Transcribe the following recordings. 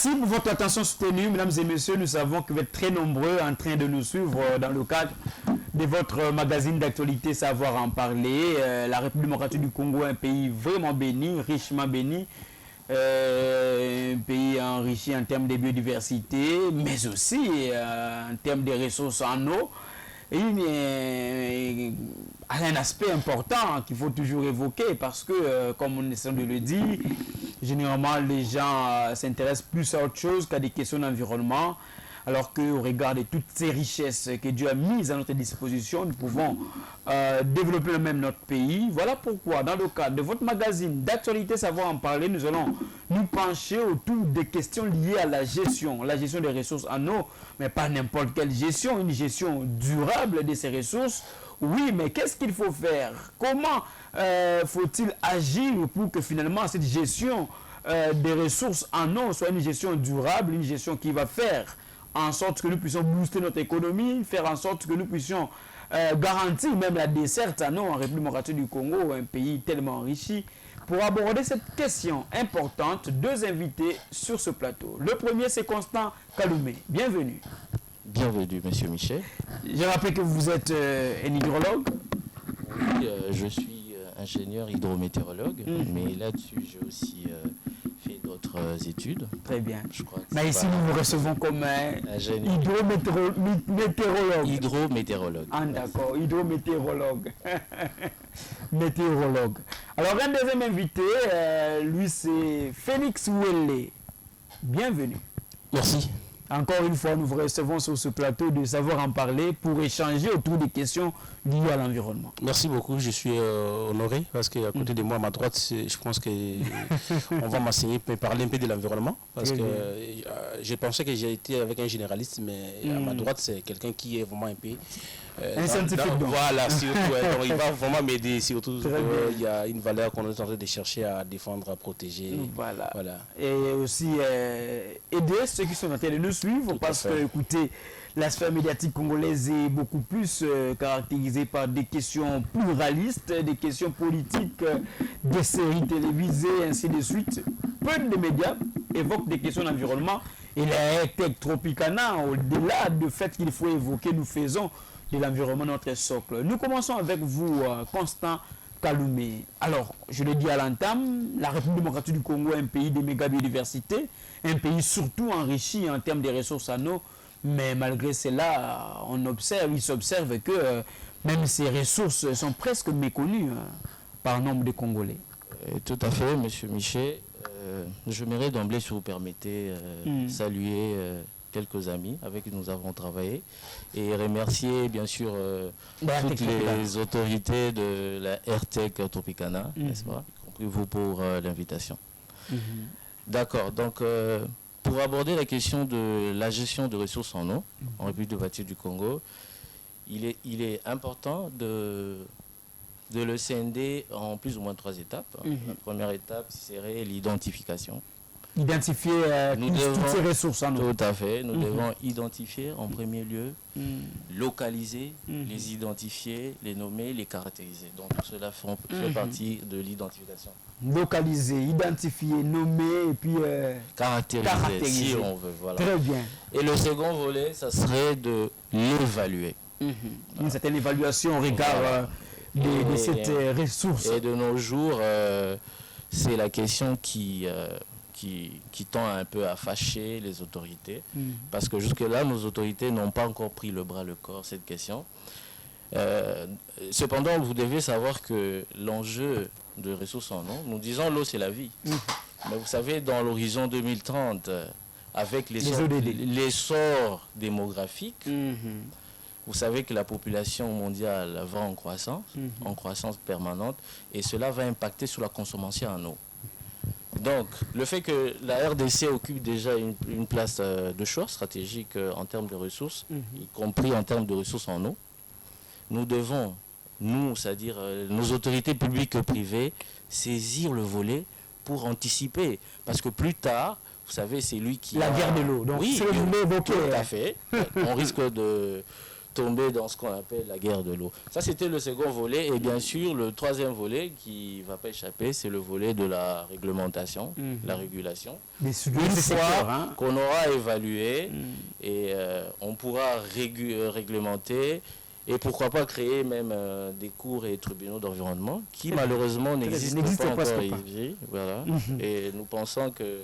Merci pour votre attention soutenue, mesdames et messieurs. Nous savons que vous êtes très nombreux en train de nous suivre dans le cadre de votre magazine d'actualité Savoir en parler. La République démocratique du Congo est un pays vraiment béni, richement béni. Un pays enrichi en termes de biodiversité, mais aussi en termes de ressources en eau. Il y a un aspect important qu'il faut toujours évoquer parce que, comme on essaie de le dire, généralement les gens s'intéressent plus à autre chose qu'à des questions d'environnement, alors qu'au regard de toutes ces richesses que Dieu a mises à notre disposition, nous pouvons développer même notre pays. Voilà pourquoi, dans le cadre de votre magazine d'actualité Savoir en parler, nous allons nous pencher autour des questions liées à la gestion des ressources en eau, mais pas n'importe quelle gestion, une gestion durable de ces ressources. Oui, mais qu'est-ce qu'il faut faire? Comment faut-il agir pour que finalement cette gestion des ressources en eau soit une gestion durable, une gestion qui va faire en sorte que nous puissions booster notre économie, faire en sorte que nous puissions garantir même la desserte en eau en République démocratique du Congo, un pays tellement enrichi. Pour aborder cette question importante, deux invités sur ce plateau. Le premier, c'est Constant Kaloumé. Bienvenue. Bienvenue, monsieur Michel. Je rappelle que vous êtes un hydrologue. Oui, je suis ingénieur hydrométéorologue, mais là-dessus, j'ai aussi fait d'autres études. Très bien. Je crois que mais ici, nous vous recevons comme hydrométéorologue. Hydrométéorologue. Ah, d'accord, hydrométéorologue. Météorologue. Alors, un deuxième invité, lui, c'est Félix Ouellé. Bienvenue. Merci. Encore une fois, nous vous recevons sur ce plateau de Savoir en parler pour échanger autour des questions liées à l'environnement. Merci beaucoup, je suis honoré parce qu'à côté de moi, à ma droite, je pense qu'on va m'enseigner, me parler un peu de l'environnement parce que j'ai pensé que j'ai été avec un généraliste, mais à ma droite, c'est quelqu'un qui est vraiment un peu... un scientifique. Voilà, surtout, donc il va vraiment m'aider, surtout il y a une valeur qu'on est en train de chercher à défendre, à protéger. Voilà. Et aussi aider ceux qui sont en train de nous suivre parce que, écoutez, la sphère médiatique congolaise est beaucoup plus caractérisée par des questions pluralistes, des questions politiques, des séries télévisées, ainsi de suite. Peu de médias évoquent des questions d'environnement. Et la Tech Tropicana, au-delà du fait qu'il faut évoquer, nous faisons de l'environnement notre socle. Nous commençons avec vous, Constant Kaloumé. Alors, je l'ai dit à l'entame, la République démocratique du Congo est un pays de méga biodiversité, un pays surtout enrichi en termes de ressources en eau, mais malgré cela, il s'observe que même ces ressources sont presque méconnues par nombre de Congolais. Tout à fait, monsieur Michel. Je m'aimerais d'emblée, si vous permettez, saluer quelques amis avec qui nous avons travaillé et remercier bien sûr toutes les autorités de la RTEC Tropicana, n'est-ce pas, y compris vous pour l'invitation. D'accord, donc pour aborder la question de la gestion de ressources en eau en République démocratique du Congo, il est important de le scinder en plus ou moins 3 étapes. La première étape serait l'identification. Identifier toutes ces ressources en eau. Tout à fait. Nous devons identifier en premier lieu, localiser, les identifier, les nommer, les caractériser. Donc cela fait partie de l'identification. Localiser, identifier, nommer et puis caractériser, si on veut. Voilà. Très bien. Et le second volet, ça serait de l'évaluer. Une certaine évaluation au regard de cette ressource. Et de nos jours, c'est la question qui tend un peu à fâcher les autorités, parce que jusque-là, nos autorités n'ont pas encore pris le bras le corps cette question. Cependant, vous devez savoir que l'enjeu de ressources en eau, nous disons l'eau c'est la vie, mais vous savez, dans l'horizon 2030, avec l'essor démographique, vous savez que la population mondiale va en croissance permanente, et cela va impacter sur la consommation en eau. Donc, le fait que la RDC occupe déjà une place de choix stratégique en termes de ressources, y compris en termes de ressources en eau, nous devons, c'est-à-dire nos autorités publiques et privées, saisir le volet pour anticiper. Parce que plus tard, vous savez, c'est lui qui... La guerre de l'eau, donc oui, c'est le volet évoqué. Tout à fait. On risque de tomber dans ce qu'on appelle la guerre de l'eau. Ça, c'était le second volet. Et bien sûr, le troisième volet qui ne va pas échapper, c'est le volet de la réglementation, la régulation. Une fois qu'on aura évalué et on pourra réglementer et pourquoi pas créer même des cours et tribunaux d'environnement qui malheureusement n'existent pas encore ici. Voilà. Et nous pensons que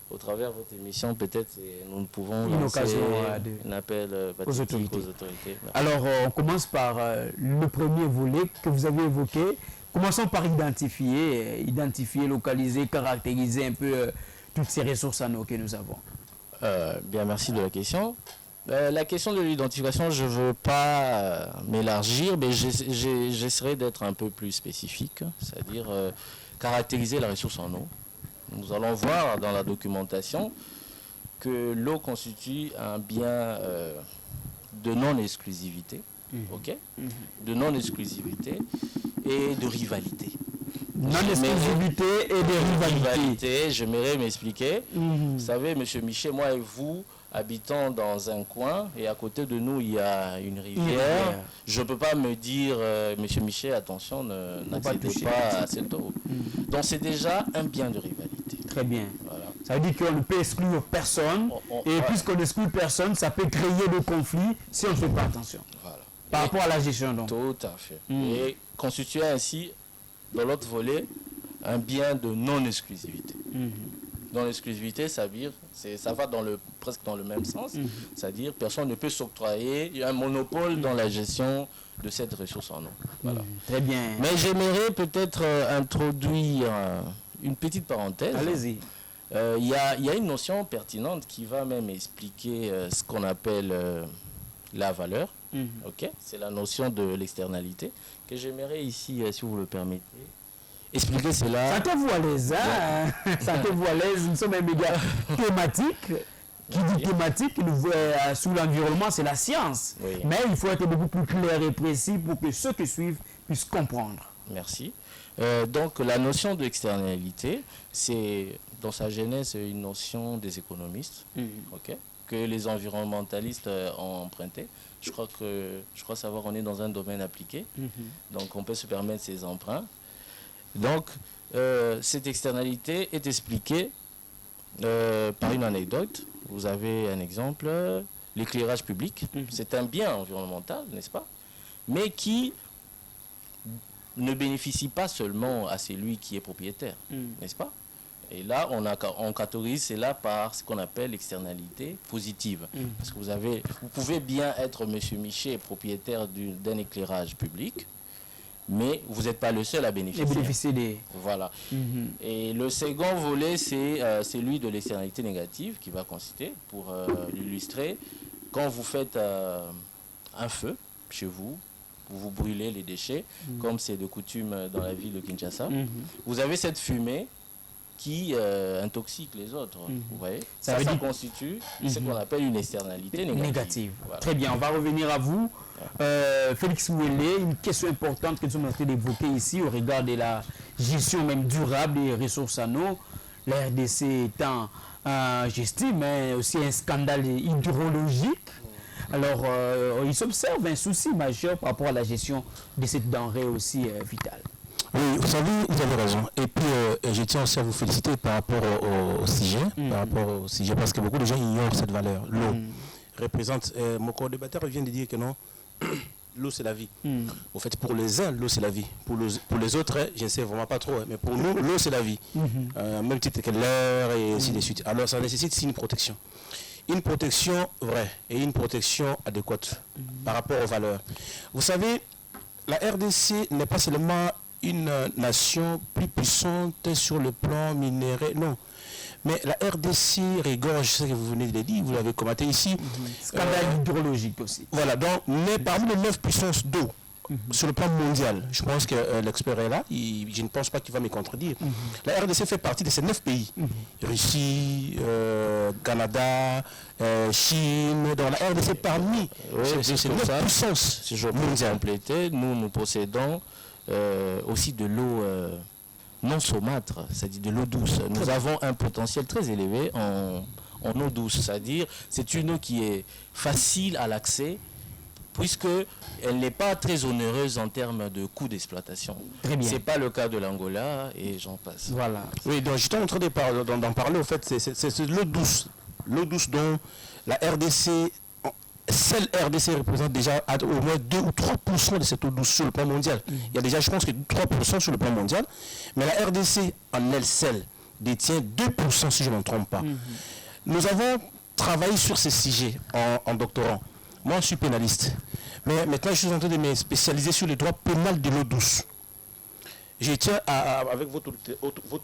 au travers de votre émission, peut-être nous pouvons lancer un appel aux autorités. Alors, on commence par le premier volet que vous avez évoqué. Commençons par identifier, localiser, caractériser un peu toutes ces ressources en eau que nous avons. Bien, merci de la question. La question de l'identification, je ne veux pas m'élargir, mais j'essaierai d'être un peu plus spécifique, c'est-à-dire caractériser la ressource en eau. Nous allons voir dans la documentation que l'eau constitue un bien de non-exclusivité, de non-exclusivité et de rivalité. Non-exclusivité et de rivalité. J'aimerais m'expliquer. Vous savez, M. Miché, moi et vous, habitons dans un coin et à côté de nous, il y a une rivière. Je ne peux pas me dire, M. Miché, attention, n'accédez pas à cette eau. Donc c'est déjà un bien de rivalité. Très bien. Voilà. Ça veut dire qu'on ne peut exclure personne. Et puisqu'on n'exclut personne, ça peut créer des conflits si on ne fait pas attention. Voilà. Par rapport à la gestion. Donc. Tout à fait. Et constituer ainsi, dans l'autre volet, un bien de non-exclusivité. Non-exclusivité, ça veut dire, ça va presque dans le même sens. C'est-à-dire personne ne peut s'octroyer un monopole dans la gestion de cette ressource en eau. Voilà. Très bien. Mais j'aimerais peut-être introduire une petite parenthèse. Allez-y. Il y a une notion pertinente qui va même expliquer ce qu'on appelle la valeur. C'est la notion de l'externalité que j'aimerais ici, si vous le permettez, expliquer cela. Sentez-vous à l'aise, hein? Sentez-vous à l'aise. Nous sommes un média thématique. Qui dit thématique, sous l'environnement, c'est la science. Oui. Mais il faut être beaucoup plus clair et précis pour que ceux qui suivent puissent comprendre. Merci. Donc la notion d'externalité, c'est dans sa genèse une notion des économistes, que les environnementalistes ont emprunté. Je crois savoir qu'on est dans un domaine appliqué, donc on peut se permettre ces emprunts. Donc cette externalité est expliquée par une anecdote. Vous avez un exemple, l'éclairage public. C'est un bien environnemental, n'est-ce pas? Mais qui ne bénéficie pas seulement à celui qui est propriétaire, n'est-ce pas? Et là, on catégorise cela par ce qu'on appelle l'externalité positive. Parce que vous pouvez bien être, M. Miché, propriétaire d'un éclairage public, mais vous n'êtes pas le seul à bénéficier. Voilà. Et le second volet, c'est celui de l'externalité négative qui va consister, pour l'illustrer, quand vous faites un feu chez vous, vous brûlez les déchets, comme c'est de coutume dans la ville de Kinshasa. Vous avez cette fumée qui intoxique les autres. Vous voyez, ça constitue ce qu'on appelle une externalité négative. Voilà. Très bien, on va revenir à vous. Félix Ouélé, une question importante que nous sommes en train d'évoquer ici au regard de la gestion même durable des ressources en eau. La RDC étant, j'estime, aussi un scandale hydrologique. Alors, il s'observe un souci majeur par rapport à la gestion de cette denrée aussi vitale. Oui, vous avez raison. Et puis, je tiens aussi à vous féliciter par rapport au sujet, parce que beaucoup de gens ignorent cette valeur. L'eau représente, mon co-débatteur vient de dire que non, l'eau c'est la vie. En fait, pour les uns, l'eau c'est la vie. Pour les autres, je ne sais vraiment pas trop, mais pour nous, l'eau c'est la vie. Même titre que l'air et ainsi de suite. Alors, ça nécessite une protection. Une protection vraie et une protection adéquate par rapport aux valeurs. Vous savez, la RDC n'est pas seulement une nation plus puissante sur le plan minéré, non. Mais la RDC regorge, ce que vous venez de le dire, vous l'avez commenté ici. Scandale hydrologique aussi. Voilà, donc, mais parmi les 9 puissances d'eau, sur le plan mondial, je pense que l'expert est là, je ne pense pas qu'il va me contredire. La RDC fait partie de ces 9 pays. Russie, Canada, Chine, donc la RDC parmi ces 9 puissances si je peux compléter, nous possédons aussi de l'eau non saumâtre, c'est-à-dire de l'eau douce. Nous avons un potentiel très élevé en eau douce, c'est-à-dire c'est une eau qui est facile à l'accès puisqu'elle n'est pas très onéreuse en termes de coûts d'exploitation. Ce n'est pas le cas de l'Angola et j'en passe. Voilà. Oui, donc j'étais en train d'en parler, au fait, c'est l'eau douce. L'eau douce dont la RDC, celle RDC représente déjà au moins 2 ou 3% de cette eau douce sur le plan mondial. Il y a déjà, je pense que 3% sur le plan mondial, mais la RDC en elle seule détient 2% si je ne me trompe pas. Nous avons travaillé sur ces sujets en doctorant. Moi, je suis pénaliste. Mais maintenant, je suis en train de me spécialiser sur le droit pénal de l'eau douce. Je tiens, avec votre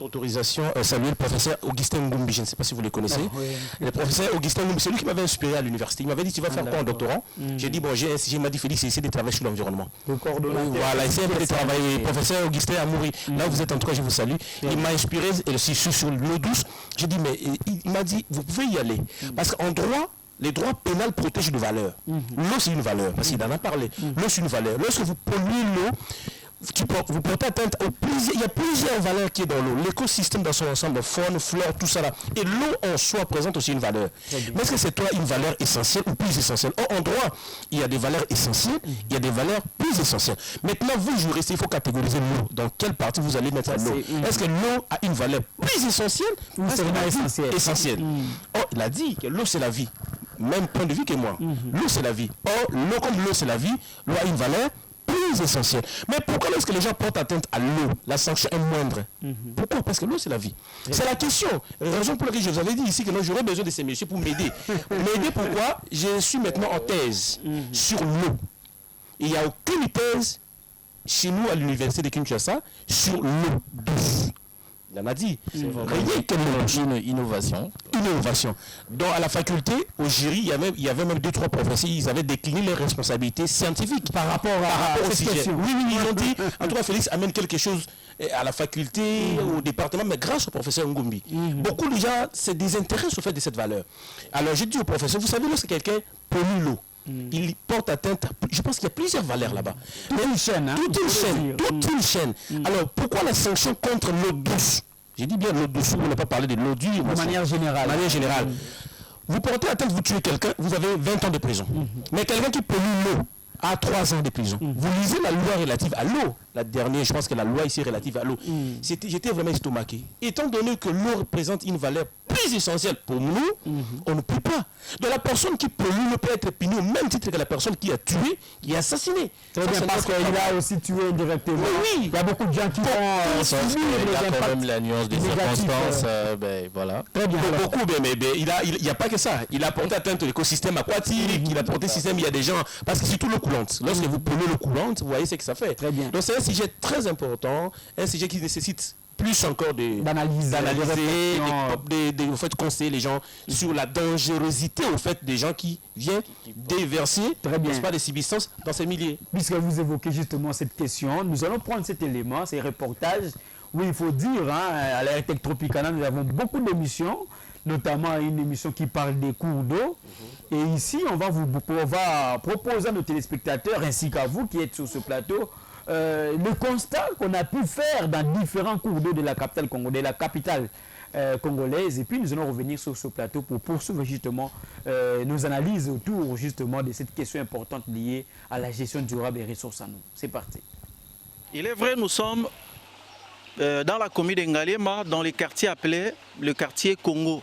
autorisation, saluer le professeur Augustin Ngumbi. Je ne sais pas si vous le connaissez. Le professeur Augustin Ngumbi, c'est lui qui m'avait inspiré à l'université. Il m'avait dit, tu vas faire quoi en doctorant? J'ai dit, bon, j'ai un sujet, il m'a dit, Félix, essayer de travailler sur l'environnement. Voilà, essayez de travailler. Professeur Augustin Amouri, là vous êtes en tout cas, je vous salue. Il m'a inspiré sur l'eau douce. J'ai dit, mais il m'a dit, vous pouvez y aller. Parce qu'en droit, les droits pénals protègent une valeur. L'eau, c'est une valeur, parce qu'il en a parlé. L'eau, c'est une valeur. Lorsque vous polluez l'eau, vous portez atteinte il y a plusieurs valeurs qui sont dans l'eau. L'écosystème dans son ensemble, faune, flore, tout ça là. Et l'eau en soi présente aussi une valeur. Mais est-ce que c'est toi une valeur essentielle ou plus essentielle? En droit, il y a des valeurs essentielles, il y a des valeurs plus essentielles. Maintenant, vous, juristes, il faut catégoriser l'eau. Dans quelle partie vous allez mettre l'eau? Est-ce que l'eau a une valeur plus essentielle ou c'est vraiment essentielle? Oh, il a dit que l'eau c'est la vie. Même point de vue que moi. L'eau c'est la vie. Or, l'eau comme l'eau c'est la vie, l'eau a une valeur plus essentielle. Mais pourquoi est-ce que les gens portent atteinte à l'eau? La sanction est moindre. Pourquoi? Parce que l'eau c'est la vie. C'est la question. Raison pour laquelle je vous avais dit ici que j'aurais besoin de ces messieurs pour m'aider. M'aider pourquoi? Je suis maintenant en thèse sur l'eau. Il n'y a aucune thèse chez nous à l'université de Kinshasa sur l'eau douce. Il en a dit. C'est vraiment une innovation. Innovation. Donc à la faculté, au jury, il y avait même 2-3 professeurs, ils avaient décliné leurs responsabilités scientifiques par rapport au sujet. Oui, ils ont dit, en tout cas Félix amène quelque chose à la faculté, au département, mais grâce au professeur Ngumbi. Beaucoup de gens se désintéressent au fait de cette valeur. Alors j'ai dit au professeur, vous savez, lorsque quelqu'un pollue l'eau, il porte atteinte, je pense qu'il y a plusieurs valeurs là-bas. Toute une chaîne. Toute une chaîne. Alors pourquoi la sanction contre l'eau douce? J'ai dit bien l'eau douce, on n'a pas parlé de l'eau dure. De manière générale. Vous portez atteinte, vous tuez quelqu'un, vous avez 20 ans de prison. Mais quelqu'un qui pollue l'eau a 3 ans de prison. Vous lisez la loi relative à l'eau. La dernière, je pense que la loi ici relative à l'eau. J'étais vraiment estomaqué. Étant donné que l'eau représente une valeur plus essentielle pour nous, on ne peut pas. Donc la personne qui pollue ne peut être punie au même titre que la personne qui a tué, qui a assassiné. Très bien, parce qu'il a aussi tué indirectement. Oui. Il y a beaucoup de gens qui ont il y a quand même la nuance des circonstances. Voilà. Très bien. Beaucoup, mais il n'y a pas que ça. Il a porté atteinte à l'écosystème aquatique, il a porté système, il y a des gens. Parce que c'est tout l'eau coulante. Lorsque vous polluez l'eau coulante, vous voyez ce que ça fait. Très bien. Donc c'est un sujet très important, un sujet qui nécessite plus encore d'analyser, au fait, conseiller les gens sur la dangerosité au fait des gens qui viennent déverser pas, des substances dans ces milieux. Puisque vous évoquez justement cette question, nous allons prendre cet élément, ces reportages, où il faut dire, à la Tech Tropicana, nous avons beaucoup d'émissions, notamment une émission qui parle des cours d'eau. Et ici, on va proposer à nos téléspectateurs, ainsi qu'à vous qui êtes sur ce plateau, le constat qu'on a pu faire dans différents cours d'eau de la capitale congolaise. Et puis nous allons revenir sur ce plateau pour poursuivre justement nos analyses autour justement de cette question importante liée à la gestion durable des ressources en eau. C'est parti. Il est vrai, nous sommes dans la commune d'Ngalema, dans le quartier appelé le quartier Congo.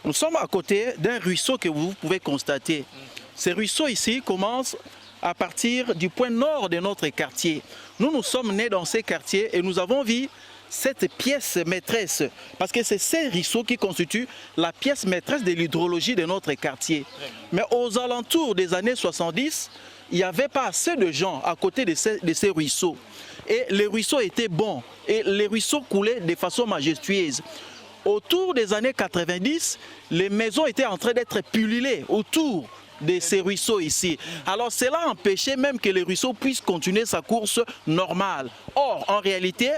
Nous sommes à côté d'un ruisseau que vous pouvez constater. Ce ruisseau ici commence à partir du point nord de notre quartier. Nous sommes nés dans ces quartiers et nous avons vu cette pièce maîtresse, parce que c'est ces ruisseaux qui constituent la pièce maîtresse de l'hydrologie de notre quartier. Mais aux alentours des années 70, il n'y avait pas assez de gens à côté de ces ruisseaux. Et les ruisseaux étaient bons et les ruisseaux coulaient de façon majestueuse. Autour des années 90, les maisons étaient en train d'être pullulées autour de ces ruisseaux ici. Alors cela empêchait même que les ruisseaux puissent continuer sa course normale. Or, en réalité,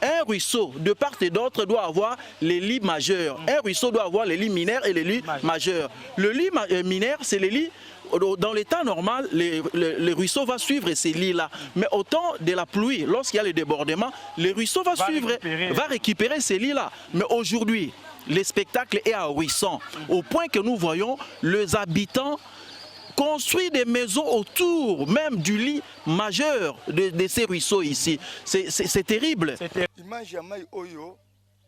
un ruisseau, de part et d'autre, doit avoir les lits majeurs. Un ruisseau doit avoir les lits mineurs et les lits majeurs. Le lit mineur, c'est les lits. Dans l'état normal, le ruisseau va suivre ces lits-là. Mais au temps de la pluie, lorsqu'il y a le débordement, le ruisseau va récupérer ces lits-là. Mais aujourd'hui, le spectacle est ahurissant, au point que nous voyons les habitants construire des maisons autour même du lit majeur de ces ruisseaux ici. C'est terrible. Image ya mai oyo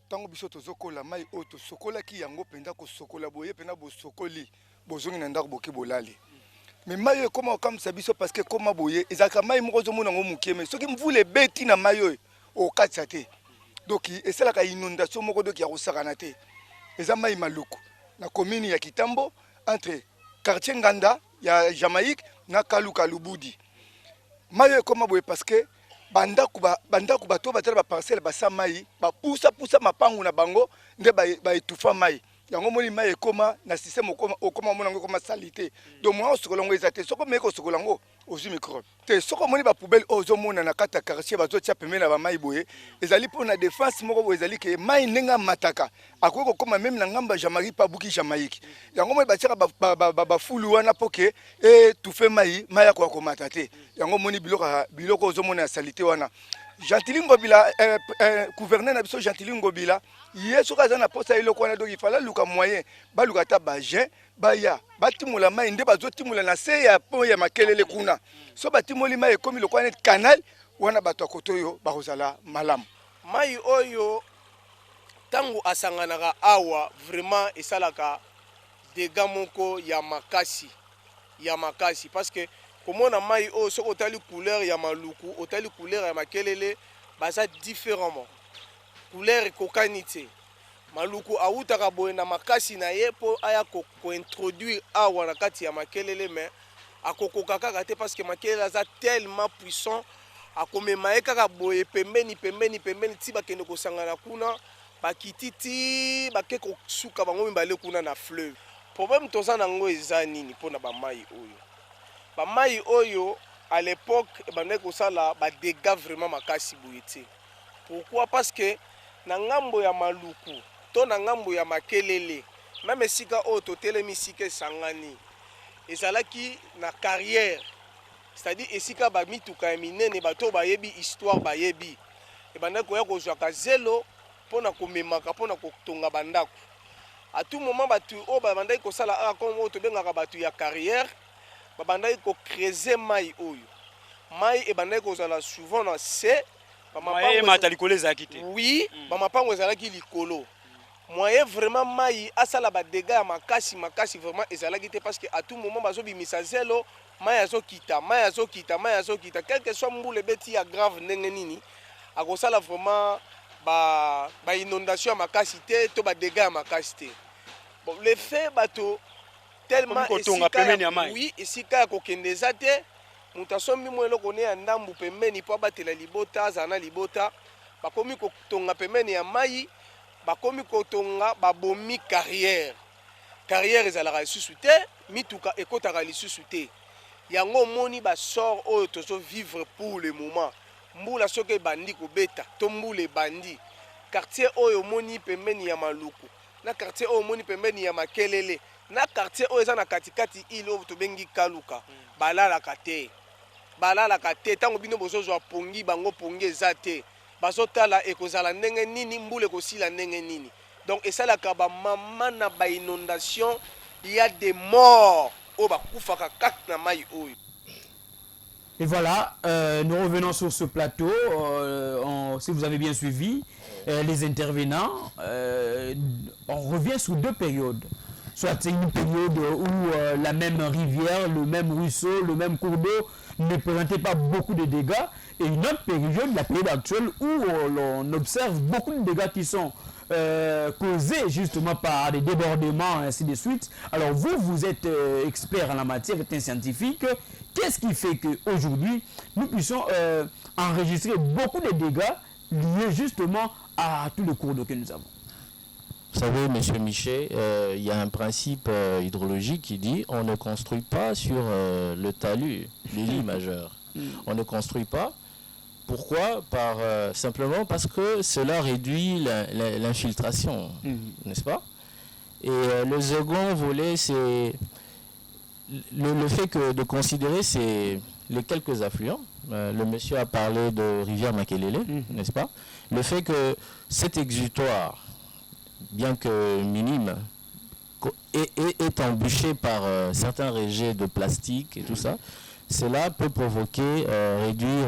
tango biso tozokola mai oto sokola ki yango penda ko sokola boye penda bo sokoli bozongi na ndako boki bolali. Mais mai comment comme ça biso parce que comment boye ezaka mai moko zo mona ngo mukeme soki mvule beti na mai oyo o katsate. Donc esalaka inondation moko doki ya kosakana te. Eza mai maluku na commune ya Kitambo entre quartier Nganda ya Jamaïque na Kaluka Lubudi. Mayo comment boye parce que bandaku bato batala ba parcelle basa mai ba pusa mapangu na bango nde ba etufa mai. Yango moni mai ekoma na système okoma mona ngo koma salité. Donc moi osokolango ezate soko meko osokolango ozu microbe. Te soko moni ba poubelle ozo mona na kata quartier bazo tia pembe na ba mai boye ezali po na défense moko boye ezali ke mai nenga mataka akoko koma même na ngamba Jamaïque pa buki Jamaïque. Yango moni ba tia ba fulu wana poke e tufe mai kwa komata te. Yango moni biloko ozo mona salité wana. Gentili Ngobila gouverneur na biso Gentili Ngobila yeso kaza na posa eloko wana donc il fallait luka moyen ba luka ta bajen ba ya batimula mai nde bazotimula na se ya po ya makelele kuna so batimoli mai komi lokwa net canal wana bato akotoyo ba kozala malamu mai oyo tangu asanganaka awa vraiment esalaka dégâts moko ya makasi parce que komona mai oyo soko otali couleur ya maluku otali couleur ya makelele baza différemment couleur ekokani te maluku autaka boye na makasi na ye po aya kointroduire awa na kati ya makelele mais akokoka kaka te parce que makelele aza tellement puissant akomema ye kaka boye pembeni ti bakende kosangana kuna bakititi bake kosuka bango mibale kuna na fleuve. Problème toza nango eza nini mpona bamai oyo bamai oyo à l'époque bandaki kosala badégâts vraiment makasi boye te. Pourquoi? Parce que na ngambo ya maluku to na ngambo ya makelele même esika oyo totelemi sika esangani ezalaki na carrière, c'est-à-dire esika bamituka ya minene bato bayebi histoire bayebi ebandaki koya kozwaka zelo mpona komemaka mpona kotonga bandako. À tout moment batu oyo babandaki kosala aka comme oyo tobengaka bato ya carrière babandaki kocreuser mai oyo mai ebandaki kozala souvent na se oui bamapango ezalaki likolo moyen vraiment mai asala badégâts ya makasi vraiment ezalaki te parce que à tout moment bazobimisa zelo mai azokita quel que soit mbula ebeti ya grave ndenge nini akosala vraiment ba inondation ya makasi te to badégâts ya makasi te. Bon, le fait bato tellement oui esika ya kokende eza te moto asombi mo eloko ne ya ndambu pembeni po abatela libota azala na libota bakomi kotonga pembeni ya mai bakomi kotonga babomi carrière ezalaka lisusu te mituka ekotaka lisusu te yango omoni basort oyo tozovivre pour le moment mbula soki ebandi kobeta to mbula ebandi quartier oyo omoni pembeni ya maluku na quartier oyo omoni pembeni ya makelele na quartier oyo eza na katikati ile oyo tobengi Kaluka balalaka te ntango bino bozozwa pongi bango pongi eza te bazotala ekozala ndenge nini mbula ekosila ndenge nini donc esalaka bamama na bainondation ya des morts oyo bakufaka kaka na mai oyo. Et voilà, nous revenons sur ce plateau. Si vous avez bien suivi les intervenants, on revient sur deux périodes. Soit c'est une période où la même rivière, le même ruisseau, le même cours d'eau ne présentait pas beaucoup de dégâts. Et une autre période, la période actuelle, où l'on observe beaucoup de dégâts qui sont causés justement par des débordements, ainsi de suite. Alors vous êtes expert en la matière, vous êtes un scientifique. Qu'est-ce qui fait qu'aujourd'hui, nous puissions enregistrer beaucoup de dégâts liés justement à tout le cours d'eau que nous avons? Vous savez, M. Miché, il y a un principe hydrologique qui dit on ne construit pas sur le talus, le lit majeur. On ne construit pas. Pourquoi? Simplement parce que cela réduit l'infiltration, n'est-ce pas? Et le second volet, c'est le fait de considérer les quelques affluents. Le monsieur a parlé de rivière Makelele, n'est-ce pas? Le fait que cet exutoire, bien que minime, est embûché par certains rejets de plastique et tout ça, cela peut provoquer, réduire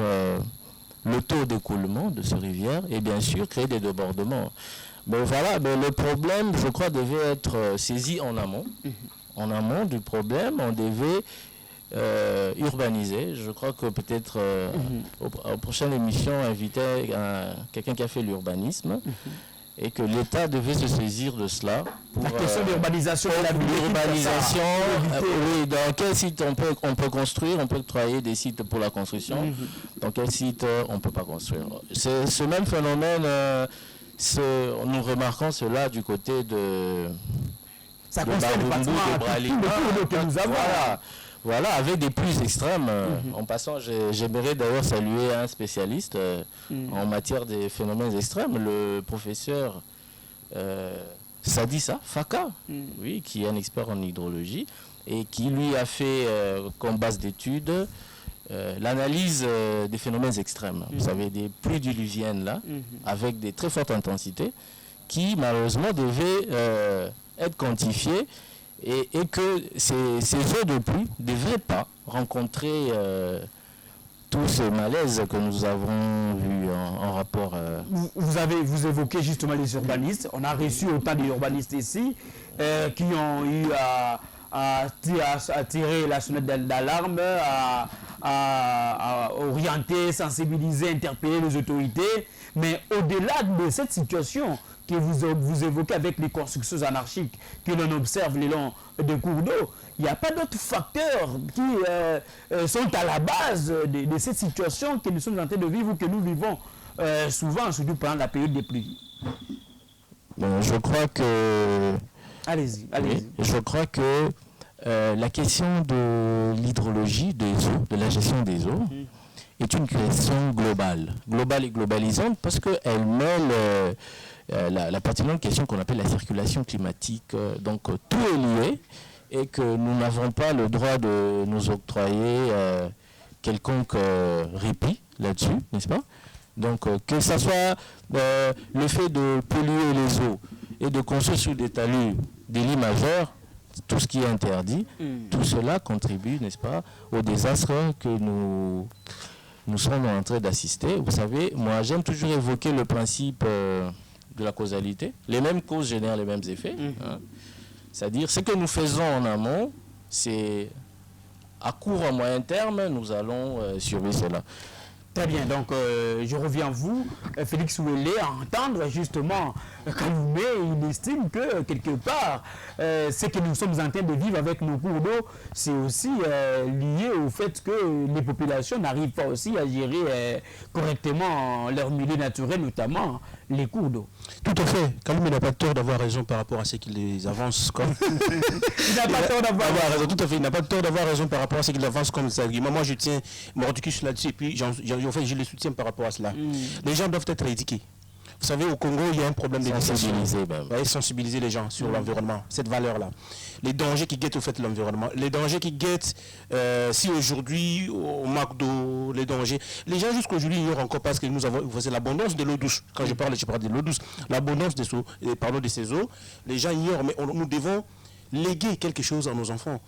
le taux d'écoulement de ces rivières et bien sûr créer des débordements. Mais voilà, mais le problème, je crois, devait être saisi en amont. En amont du problème, on devait urbaniser. Je crois que peut-être aux prochaines émissions, inviter quelqu'un qui a fait l'urbanisme et que l'État devait se saisir de cela. Pour, la question de l'urbanisation. Oui, dans quel site on peut construire, on peut octroyer des sites pour la construction. Dans quel site on ne peut pas construire. C'est ce même phénomène, nous remarquons cela du côté de... Ça concerne le que nous avons. Voilà, avec des pluies extrêmes. En passant, j'aimerais d'ailleurs saluer un spécialiste en matière des phénomènes extrêmes, le professeur Sadissa Faka, oui, qui est un expert en hydrologie et qui lui a fait comme base d'études l'analyse des phénomènes extrêmes. Vous savez, des pluies diluviennes là, avec des très fortes intensités, qui malheureusement devaient être quantifiées et que ces eaux de pluie ne devraient pas rencontrer tous ces malaises que nous avons vus en rapport. Vous évoquez justement les urbanistes. On a reçu autant d'urbanistes ici qui ont eu à tirer la sonnette d'alarme, à orienter, sensibiliser, interpeller les autorités. Mais au-delà de cette situation que vous évoquez avec les constructions anarchiques que l'on observe le long des cours d'eau, il n'y a pas d'autres facteurs qui sont à la base de cette situation que nous sommes en train de vivre ou que nous vivons souvent, surtout pendant la période des pluies. Je crois que... Allez-y. Oui, je crois que la question de l'hydrologie des eaux, de la gestion des eaux, est une question globale et globalisante, parce qu'elle mêle la pertinente question qu'on appelle la circulation climatique. Donc tout est lié et que nous n'avons pas le droit de nous octroyer quelconque répit là-dessus, n'est-ce pas? Donc que ce soit le fait de polluer les eaux et de construire sur des talus des lits majeurs, tout ce qui est interdit, tout cela contribue, n'est-ce pas, au désastre que nous sommes en train d'assister. Vous savez, moi j'aime toujours évoquer le principe de la causalité. Les mêmes causes génèrent les mêmes effets. Hein. C'est-à-dire, ce que nous faisons en amont, c'est à court ou moyen terme, nous allons survivre cela. Très bien, donc je reviens à vous, Félix Ouélé, à entendre justement Kaloumé. Il estime que quelque part, ce que nous sommes en train de vivre avec nos cours d'eau, c'est aussi lié au fait que les populations n'arrivent pas aussi à gérer correctement leur milieu naturel, notamment les cours d'eau. Tout à fait. Kaloumé n'a pas tort d'avoir raison par rapport à ce qu'il les avance comme. Il n'a pas tort d'avoir raison. Tout à fait. Il n'a pas tort d'avoir raison par rapport à ce qu'il avance comme ça. Moi, je tiens mordicus là-dessus et puis je le soutiens par rapport à cela. Les gens doivent être éduqués. Vous savez, au Congo, il y a un problème de sensibiliser les gens sur l'environnement, cette valeur-là. Les dangers qui guettent au fait l'environnement, les dangers qui guettent, si aujourd'hui, au McDo, les dangers. Les gens jusqu'aujourd'hui ignorent encore parce que nous avons, c'est l'abondance de l'eau douce. Quand je parle de l'eau douce, l'abondance de ces eaux, les gens ignorent, mais nous devons léguer quelque chose à nos enfants,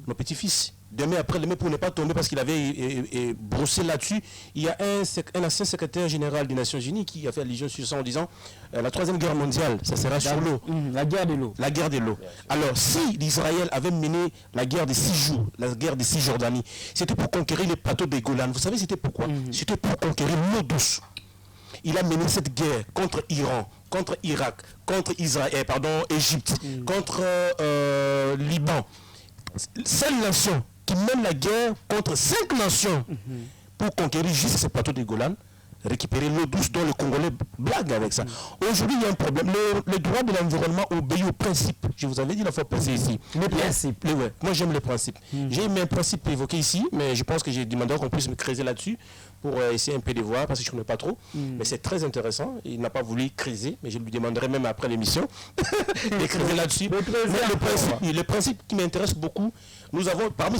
nos petits-fils. Demain, après, pour ne pas tomber, parce qu'il avait brossé là-dessus, il y a un ancien secrétaire général des Nations Unies qui a fait allusion sur ça en disant la Troisième Guerre mondiale, ça sera sur l'eau. La guerre de l'eau. La guerre de l'eau. Alors, si l'Israël avait mené la guerre de 6 jours, la guerre de Cisjordanie, c'était pour conquérir les plateaux des Golan. Vous savez, c'était pourquoi? C'était pour conquérir l'eau douce. Il a mené cette guerre contre Iran, contre Irak, contre Égypte, contre Liban. Seule nation qui mène la guerre contre 5 nations pour conquérir juste ces plateaux de Golan, récupérer l'eau douce dont les Congolais blaguent avec ça. Aujourd'hui, il y a un problème. Le droit de l'environnement obéit aux principes. Je vous avais dit la fois passée ici. Les principes. Moi, j'aime les principes. J'ai mis un principe évoqué ici, mais je pense que j'ai demandé qu'on puisse me creuser là-dessus pour essayer un peu de voir, parce que je ne connais pas trop. Mais c'est très intéressant. Il n'a pas voulu creuser, mais je lui demanderai même après l'émission de creuser là-dessus. Le principe qui m'intéresse beaucoup, nous avons parmi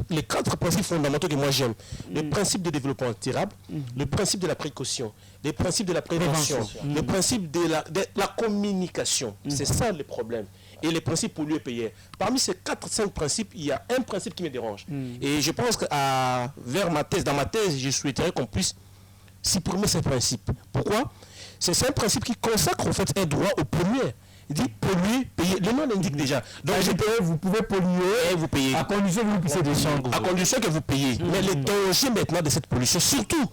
les 4 principes fondamentaux que moi j'aime, le principe de développement durable, le principe de la précaution les principes de la prévention, le principe de la communication. C'est ça le problème. Et les principes polluer-payer. Parmi ces 4-5 principes, il y a un principe qui me dérange. Et je pense que dans ma thèse, je souhaiterais qu'on puisse supprimer ces principes. Pourquoi? C'est un principe qui consacre en fait un droit au pollueur. Il dit polluer, payer. Le nom l'indique déjà. Donc vous pouvez polluer et vous payez. à condition que vous puissiez descendre. À condition que vous payez. Mais les dangers maintenant de cette pollution, surtout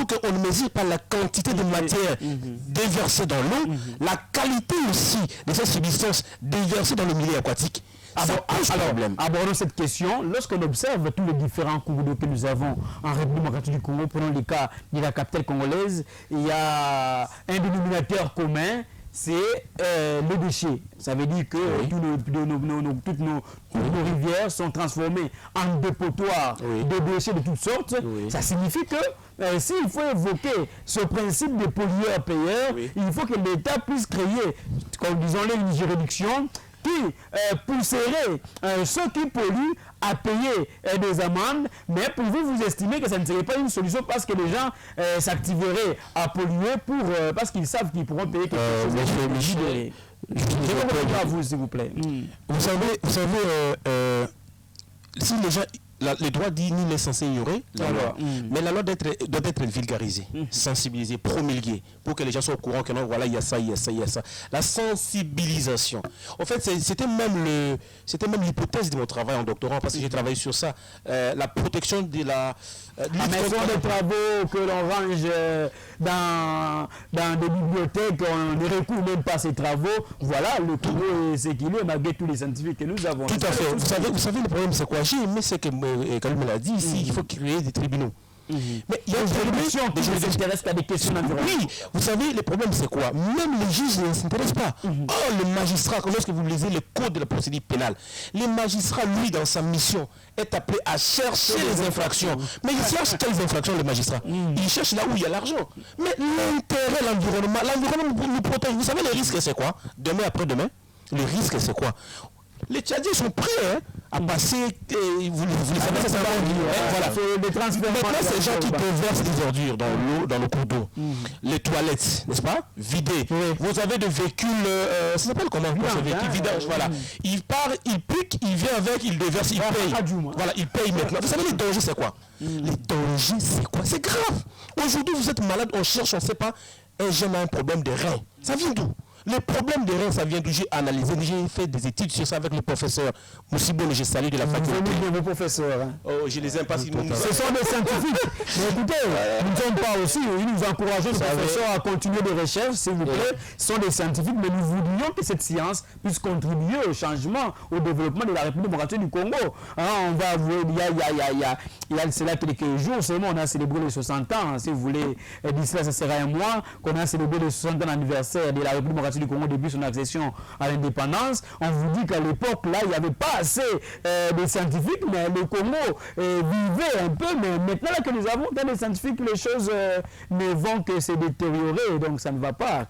qu'on ne mesure pas la quantité de matière déversée dans l'eau, la qualité aussi de ces substances déversées dans le milieu aquatique. Abordons cette question. Lorsqu'on observe tous les différents cours d'eau que nous avons en République démocratique du Congo, prenons le cas de la capitale congolaise, il y a un dénominateur commun, c'est les déchets. Ça veut dire que toutes nos rivières sont transformées en dépotoirs de déchets de toutes sortes. Ça signifie que s'il faut évoquer ce principe de pollueur-payeur, il faut que l'État puisse créer, comme disons-le, une juridiction qui pousserait ceux qui polluent à payer des amendes, mais pour vous estimez que ça ne serait pas une solution parce que les gens s'activeraient à polluer parce qu'ils savent qu'ils pourront payer quelque chose. Je vais à vous, s'il vous plaît. Vous savez, si les gens... le droit dit nul n'est censé ignorer la loi. Mais la loi doit être vulgarisée, sensibilisée, promulguée, pour que les gens soient au courant que non, voilà, il y a ça, il y a ça, il y a ça. La sensibilisation. En fait, c'était même l'hypothèse de mon travail en doctorat, parce que j'ai travaillé sur ça. La protection de la maison de travaux que l'on range dans des bibliothèques, on ne recourt même pas ces travaux. Voilà, le Congo est équilibré malgré tous les scientifiques que nous avons. Tout à fait. Vous savez, le problème, c'est quoi? J'ai aimé ce que Kalou me l'a dit ici, il faut créer des tribunaux. Mais il y a des questions oui, vous savez, le problème c'est quoi? Même les juges ne s'intéressent pas. Oh, le magistrat, lorsque vous lisez le code de la procédure pénale, le magistrat, lui, dans sa mission, est appelé à chercher les infractions. Mais il cherche quelles infractions, le magistrat? Il cherche là où il y a l'argent. Mais l'intérêt, l'environnement nous protège. Vous savez, le risque c'est quoi? Demain après-demain, le risque c'est quoi? Les Tchadiens sont prêts à passer, vous le savez, ça va voilà. Maintenant, c'est les gens qui déversent des ordures dans l'eau, dans le cours d'eau. Les toilettes, n'est-ce pas? Vidées. Vous avez des véhicules, ça s'appelle comment? Ce véhicule vidage, voilà. Il part, il pique, il vient avec, il déverse, il paye. Voilà, il paye maintenant. Vous savez, les dangers, c'est quoi? Les dangers, c'est quoi? C'est grave. Aujourd'hui, vous êtes malade, on cherche, on ne sait pas. Un jeune a un problème de rein. Ça vient d'où? Le problème de rein, ça vient d'où? J'ai analysé, j'ai fait des études sur ça avec le professeur Moussibo, je salue de la faculté. Vos professeurs. Oh, je les aime pas. Ce sont des scientifiques. Mais écoutez, nous ne sommes pas aussi, nous encourageons les professeurs à continuer des recherches, s'il vous plaît. Ce sont des scientifiques, mais nous voudrions que cette science puisse contribuer au changement, au développement de la République démocratique du Congo. On va avouer, il y a cela quelques jours seulement, on a célébré les 60 ans. Si vous voulez, d'ici là, ça sera un mois qu'on a célébré les 60 ans d'anniversaire de la République démocratique du Congo depuis son accession à l'indépendance. On vous dit qu'à l'époque, là, il n'y avait pas assez de scientifiques, mais le Congo vivait un peu. Mais maintenant là, que nous avons des scientifiques, les choses ne vont que se détériorer, donc ça ne va pas.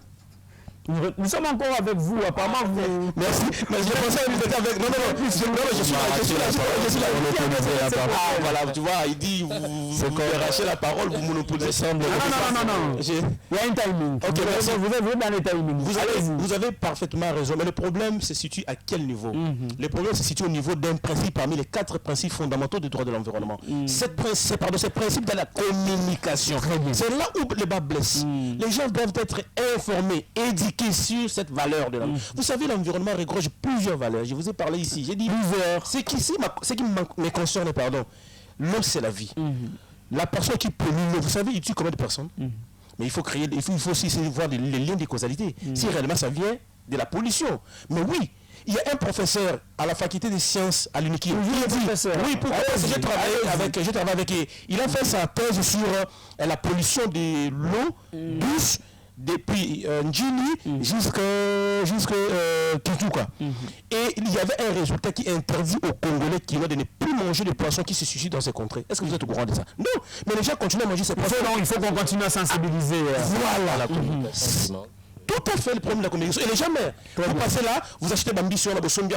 Nous sommes encore avec vous, apparemment vous... Merci, mais je pensais que vous étiez avec... Non, je suis là. Voilà, tu vois, il dit, vous arrachez la parole, vous monopolisez ensemble. Non. Il y a un timing. Ok, merci. Vous êtes dans le timing. Vous avez parfaitement raison, mais le problème se situe à quel niveau? Le problème se situe au niveau d'un principe parmi les 4 principes fondamentaux du droit de l'environnement. C'est ce principe de la communication. C'est là où le bas blesse. Les gens doivent être informés, éduqués sur cette valeur de l'environnement. Vous savez, l'environnement regorge plusieurs valeurs. Je vous ai parlé ici. J'ai dit plusieurs. Ce qui me concerne, pardon. L'eau, c'est la vie. La personne qui pollue l'eau, vous savez, il tue combien de personnes? Mais il faut aussi voir les liens de causalité. Si réellement ça vient de la pollution. Mais oui, il y a un professeur à la faculté des sciences à l'UNIKI. Oui, pourquoi? Parce que j'ai travaillé avec. Il a fait sa thèse sur la pollution de l'eau douce depuis Ndjili jusqu'à Kituka. Et il y avait un résultat qui interdit aux Congolais qui de ne plus manger les poissons qui se suscitent dans ces contrées. Est-ce que vous êtes au courant de ça? Non, mais les gens continuent à manger ces poissons. Il faut qu'on continue à sensibiliser. Voilà. Tout à fait le problème de la communication. Et les jamais. Vous passez là, vous achetez Bambi sur la Bossombi,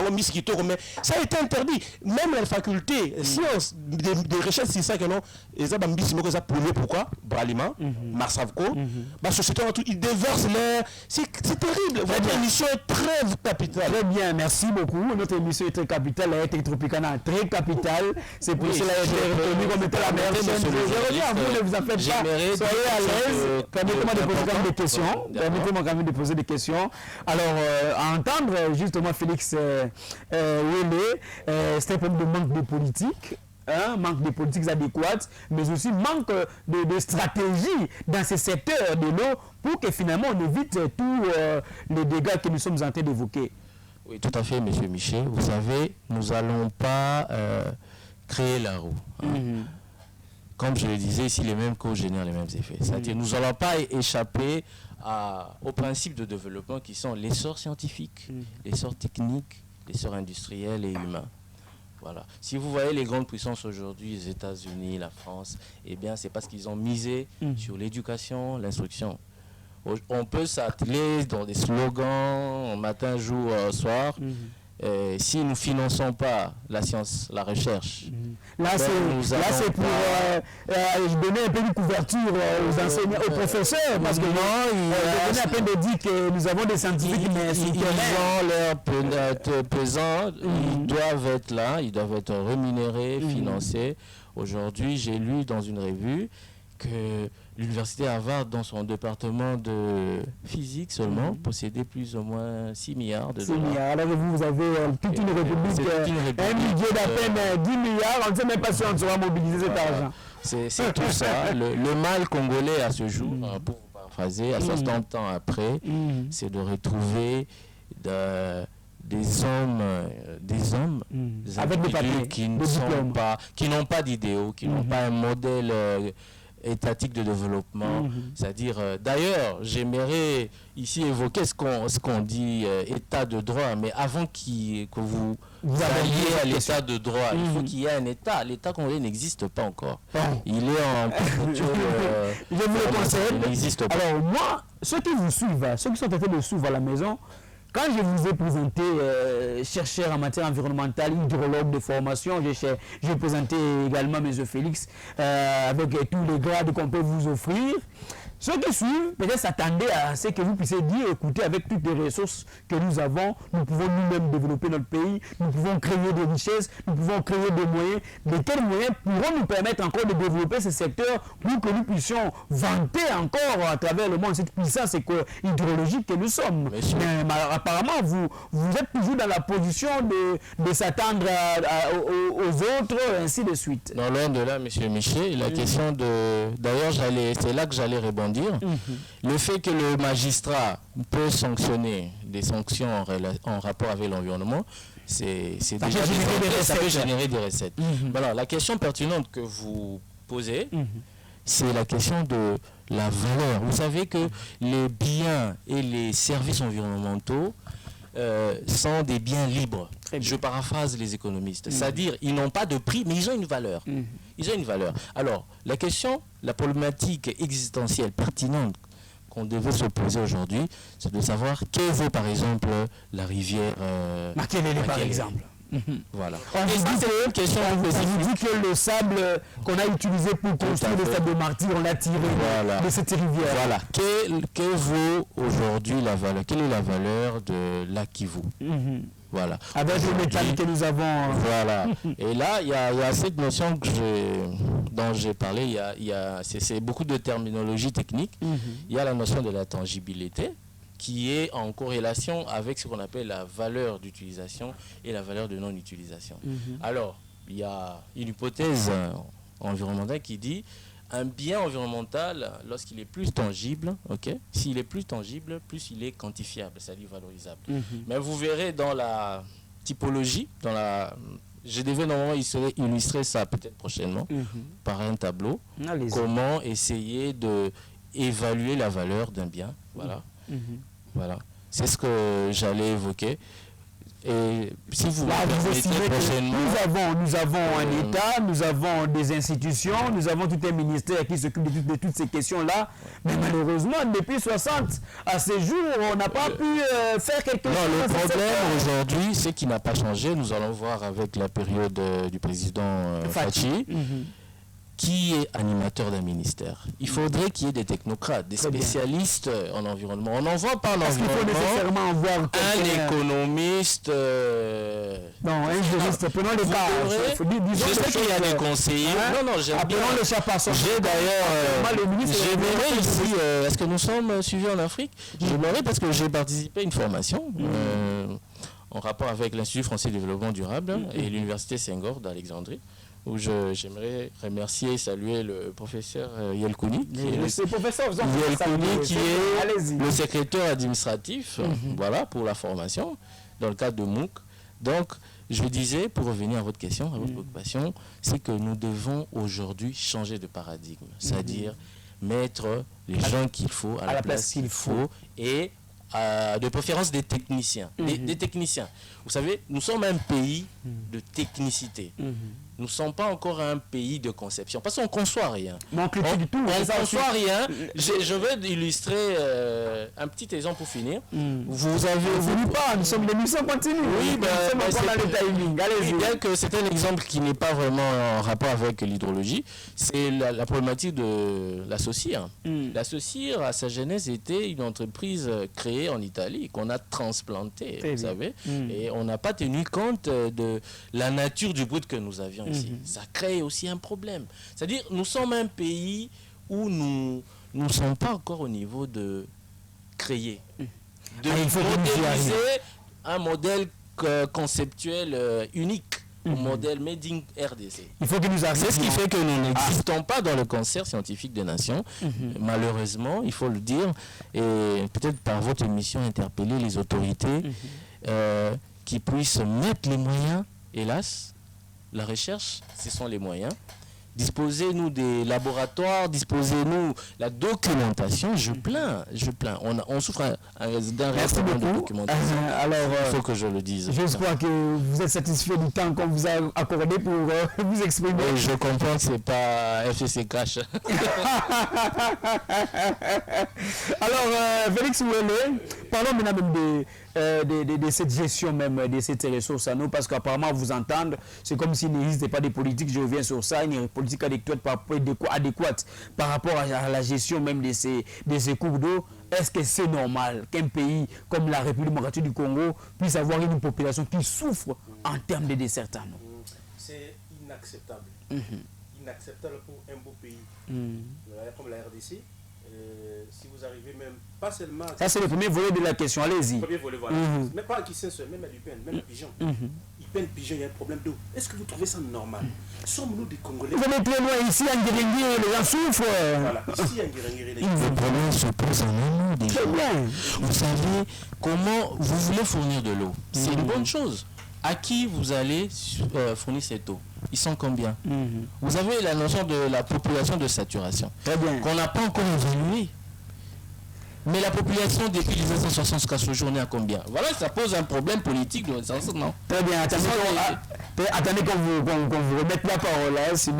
mais ça a été interdit. Même la faculté, sciences, des recherches, c'est ça que non. Et ça, Bambi, c'est ça pollué. Pourquoi Bralima, Marsavco, la société, ils déversent l'air. C'est terrible. Votre émission est très capitale. Très bien, merci beaucoup. Notre émission est très capitale. Elle est Tropicana très capitale. C'est pour cela qu'elle a été retenue comme étant la meilleure chaîne. Je reviens à vous, ne vous en faites pas. Soyez à l'aise. Permettez-moi de poser quand même des questions. Permettez-moi quand même de poser des questions. Alors, à entendre justement Félix Wele, c'est un problème de manque de politique. Manque de politiques adéquates, mais aussi manque de stratégie dans ces secteurs de l'eau pour que finalement on évite tous les dégâts que nous sommes en train d'évoquer. Oui, tout à fait, M. Michel. Vous savez, nous n'allons pas créer la roue. Comme je le disais, ici, les mêmes causes génèrent les mêmes effets. C'est-à-dire nous n'allons pas échapper aux principes de développement qui sont l'essor scientifique, l'essor technique, l'essor industriel et humain. Voilà. Si vous voyez les grandes puissances aujourd'hui, les États-Unis, la France, eh bien c'est parce qu'ils ont misé sur l'éducation, l'instruction. On peut s'atteler dans des slogans, matin, jour, soir. Si nous ne finançons pas la science, la recherche, là c'est pour donner un peu de couverture aux enseignants, aux professeurs, parce que on a peine de dire que nous avons des scientifiques, mais ils ont leur pesant, ils doivent être là, ils doivent être rémunérés, financés. Aujourd'hui, j'ai lu dans une revue que l'université Harvard, dans son département de physique seulement, possédait plus ou moins 6 milliards de dollars. 6 milliards. Alors vous avez toute une république, un budget d'à peine 10 milliards, on ne sait même pas si on sera mobiliser cet argent. C'est tout ça. Le mal congolais à ce jour, pour vous paraphraser, à 60 ans après, c'est de retrouver des hommes avec des papiers, qui n'ont pas d'idéaux, qui n'ont pas un modèle étatique de développement, c'est-à-dire, d'ailleurs, j'aimerais ici évoquer ce qu'on dit état de droit, mais avant que vous alliez à l'état de droit, il faut qu'il y ait un état. L'état congolais n'existe pas encore. Il est en je vous le conseille. Il n'existe pas. Alors moi, ceux qui vous suivent, ceux qui sont en train de suivre à la maison, quand je vous ai présenté chercheur en matière environnementale, hydrologue de formation, j'ai présenté également M. Félix avec tous les grades qu'on peut vous offrir. Ceux qui suivent, peut-être s'attendaient à ce que vous puissiez dire, écoutez, avec toutes les ressources que nous avons, nous pouvons nous-mêmes développer notre pays, nous pouvons créer des richesses, nous pouvons créer des moyens. Mais quels moyens pourront nous permettre encore de développer ce secteur pour que nous puissions vanter encore à travers le monde cette puissance hydrologique que nous sommes. Mais apparemment, vous êtes toujours dans la position de s'attendre aux autres, ainsi de suite. Non, loin de là, M. Michel, la question de... D'ailleurs, c'est là que j'allais répondre. Le fait que le magistrat peut sanctionner des sanctions en rapport avec l'environnement, c'est déjà ça peut générer des recettes. Alors, la question pertinente que vous posez, c'est la question de la valeur. Vous savez que les biens et les services environnementaux sont des biens libres. Je paraphrase les économistes. C'est-à-dire, ils n'ont pas de prix, mais ils ont une valeur. Ils ont une valeur. Alors, la question, la problématique existentielle pertinente qu'on devait se poser aujourd'hui, c'est de savoir quelle vaut, par exemple, la rivière Makelele, par exemple. Voilà. On vous dit que le sable qu'on a utilisé pour construire le stade de Martyr, on l'a tiré de cette rivière. Voilà. Quelle vaut aujourd'hui la valeur? Quelle est la valeur de l'Akivu? Voilà. Avec le métal que nous avons. Voilà. Et là, il y a cette notion dont j'ai parlé, c'est beaucoup de terminologie technique. Il y a la notion de la tangibilité, qui est en corrélation avec ce qu'on appelle la valeur d'utilisation et la valeur de non-utilisation. Alors, il y a une hypothèse environnementale qui dit un bien environnemental, lorsqu'il est plus tangible, s'il est plus tangible, plus il est quantifiable, c'est-à-dire valorisable. Mais vous verrez dans la typologie, je devais normalement illustrer ça peut-être prochainement par un tableau, comment essayer d'évaluer la valeur d'un bien. Voilà. Voilà. C'est ce que j'allais évoquer. Et si vous prochainement... Nous avons un État, nous avons des institutions, nous avons tout un ministère qui s'occupe de toutes ces questions-là. Mais malheureusement, depuis 60 à ces jours, on n'a pas pu faire quelque chose. Non, le problème aujourd'hui, c'est qu'il n'a pas changé. Nous allons voir avec la période du président Fachi. Qui est animateur d'un ministère. Il faudrait qu'il y ait des technocrates, des spécialistes en environnement. On n'en voit pas en environnement. Il faut nécessairement avoir un économiste. Non, un juriste. Prenons les cas. Je sais qu'il y a des conseillers. Non, j'aime bien. Appelons le chapassant. J'ai d'ailleurs... J'aimerais ici... Est-ce que nous sommes suivis en Afrique? J'aimerais parce que j'ai participé à une formation en rapport avec l'Institut français de développement durable et l'Université Senghor d'Alexandrie, où j'aimerais remercier et saluer le professeur Yelkouni, qui est le secrétaire administratif voilà, pour la formation dans le cadre de MOOC. Donc, je disais, pour revenir à votre question, à votre préoccupation, c'est que nous devons aujourd'hui changer de paradigme, c'est-à-dire mettre les gens qu'il faut à la place qu'il faut et de préférence des techniciens. Des techniciens. Vous savez, nous sommes un pays de technicité. Nous ne sommes pas encore un pays de conception, parce qu'on ne conçoit rien. On ne conçoit rien. Je veux illustrer un petit exemple pour finir. Vous avez... pas, nous sommes l'émission continue. Oui, bien que c'est un exemple qui n'est pas vraiment en rapport avec l'hydrologie, c'est la problématique de la Saucire. La Saucire, à sa genèse, était une entreprise créée en Italie, qu'on a transplantée, vous savez, et on n'a pas tenu compte de la nature du brut que nous avions ici. Ça crée aussi un problème. C'est-à-dire, nous sommes un pays où nous ne sommes pas encore au niveau de créer, de modéliser un modèle conceptuel unique, un modèle made in RDC. Il faut que nous arrivions. C'est ce qui fait que nous n'existons pas dans le concert scientifique des nations. Malheureusement, il faut le dire, et peut-être par votre émission interpeller les autorités qui puissent mettre les moyens, hélas. La recherche, ce sont les moyens. Disposez-nous des laboratoires, disposez-nous la documentation. Je plains. On souffre d'un reste de documentation. Alors, il faut que je le dise. J'espère que vous êtes satisfait du temps qu'on vous a accordé pour vous exprimer. Et je comprends que ce n'est pas FCC Cash. Alors, Félix Ouélé, parlons maintenant même de cette gestion même de ces ressources à nous, parce qu'apparemment vous entendre, c'est comme s'il n'existait pas de politique, je reviens sur ça, une politique adéquate par rapport à la gestion même de ces cours d'eau. Est-ce que c'est normal qu'un pays comme la République démocratique du Congo puisse avoir une population qui souffre en termes de déserts? C'est inacceptable. Inacceptable pour un beau pays comme la RDC. Si vous arrivez même, pas seulement... Ça, c'est le premier volet de la question, allez-y. Le premier volet, voilà. Mais pas à qui c'est seul, même à l'UPN, même à Pigeon. UPN, Pigeon, il y a un problème d'eau. Est-ce que vous trouvez ça normal? Sommes-nous des Congolais? Vous allez plus loin, ici, à Nguérengué, les gens souffrent. Voilà, ici, à Nguérengué, les gens souffrent. Le problème se pose en amont déjà. Vous savez, comment vous voulez fournir de l'eau? C'est une bonne chose. À qui vous allez fournir cette eau? Ils sont combien? Vous avez la notion de la population de saturation, qu'on n'a pas encore évaluée. Mais la population depuis les 1960 jusqu'à ce jour est à combien? Voilà, ça pose un problème politique dans le sens, non? Très bien, attendez qu'on vous remette la parole, hein, sinon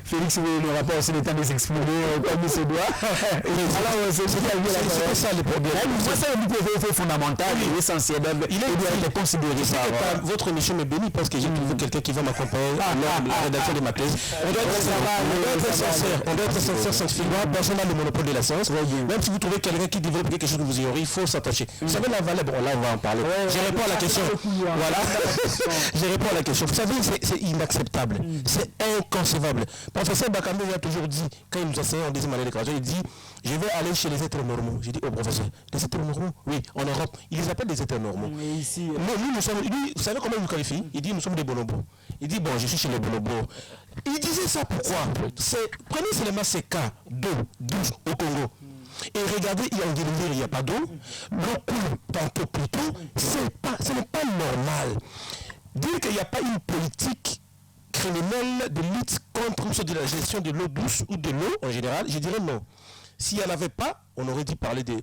Félix n'aura pas aussi le temps de s'exprimer comme il se doit. Alors, c'est ça le problème. C'est fondamental, essentiel, il est considéré par... Votre émission me bénit parce que j'ai trouvé quelqu'un qui va m'accompagner lors de la rédaction de ma thèse. On doit être sincère scientifiquement, personne n'a le monopole de la science. Même si vous trouvez quelqu'un qui développe quelque chose que vous ignorez, il faut s'attacher. Vous savez la valeur, bon là on va en parler. Je réponds à la question. Voilà. Je réponds à la question. Vous savez, c'est inacceptable. C'est inconcevable. Professeur Bakambe a toujours dit, quand il nous enseignait en deuxième année d'éducation, il dit, je vais aller chez les êtres normaux. J'ai dit au professeur, les êtres normaux? Oui, en Europe, ils les appellent des êtres normaux. Mais ici, nous sommes, vous savez comment il nous qualifie? Il dit, nous sommes des bonobos. Il dit, bon, je suis chez les bonobos. Il disait ça pourquoi? Prenez seulement ces cas d'eau douce au Congo. Et regardez, il n'y a pas d'eau, l'eau coule tantôt plus tôt, ce n'est pas normal. Dire qu'il n'y a pas une politique criminelle de lutte contre de la gestion de l'eau douce ou de l'eau en général, je dirais non. S'il n'y en avait pas, on aurait dû parler de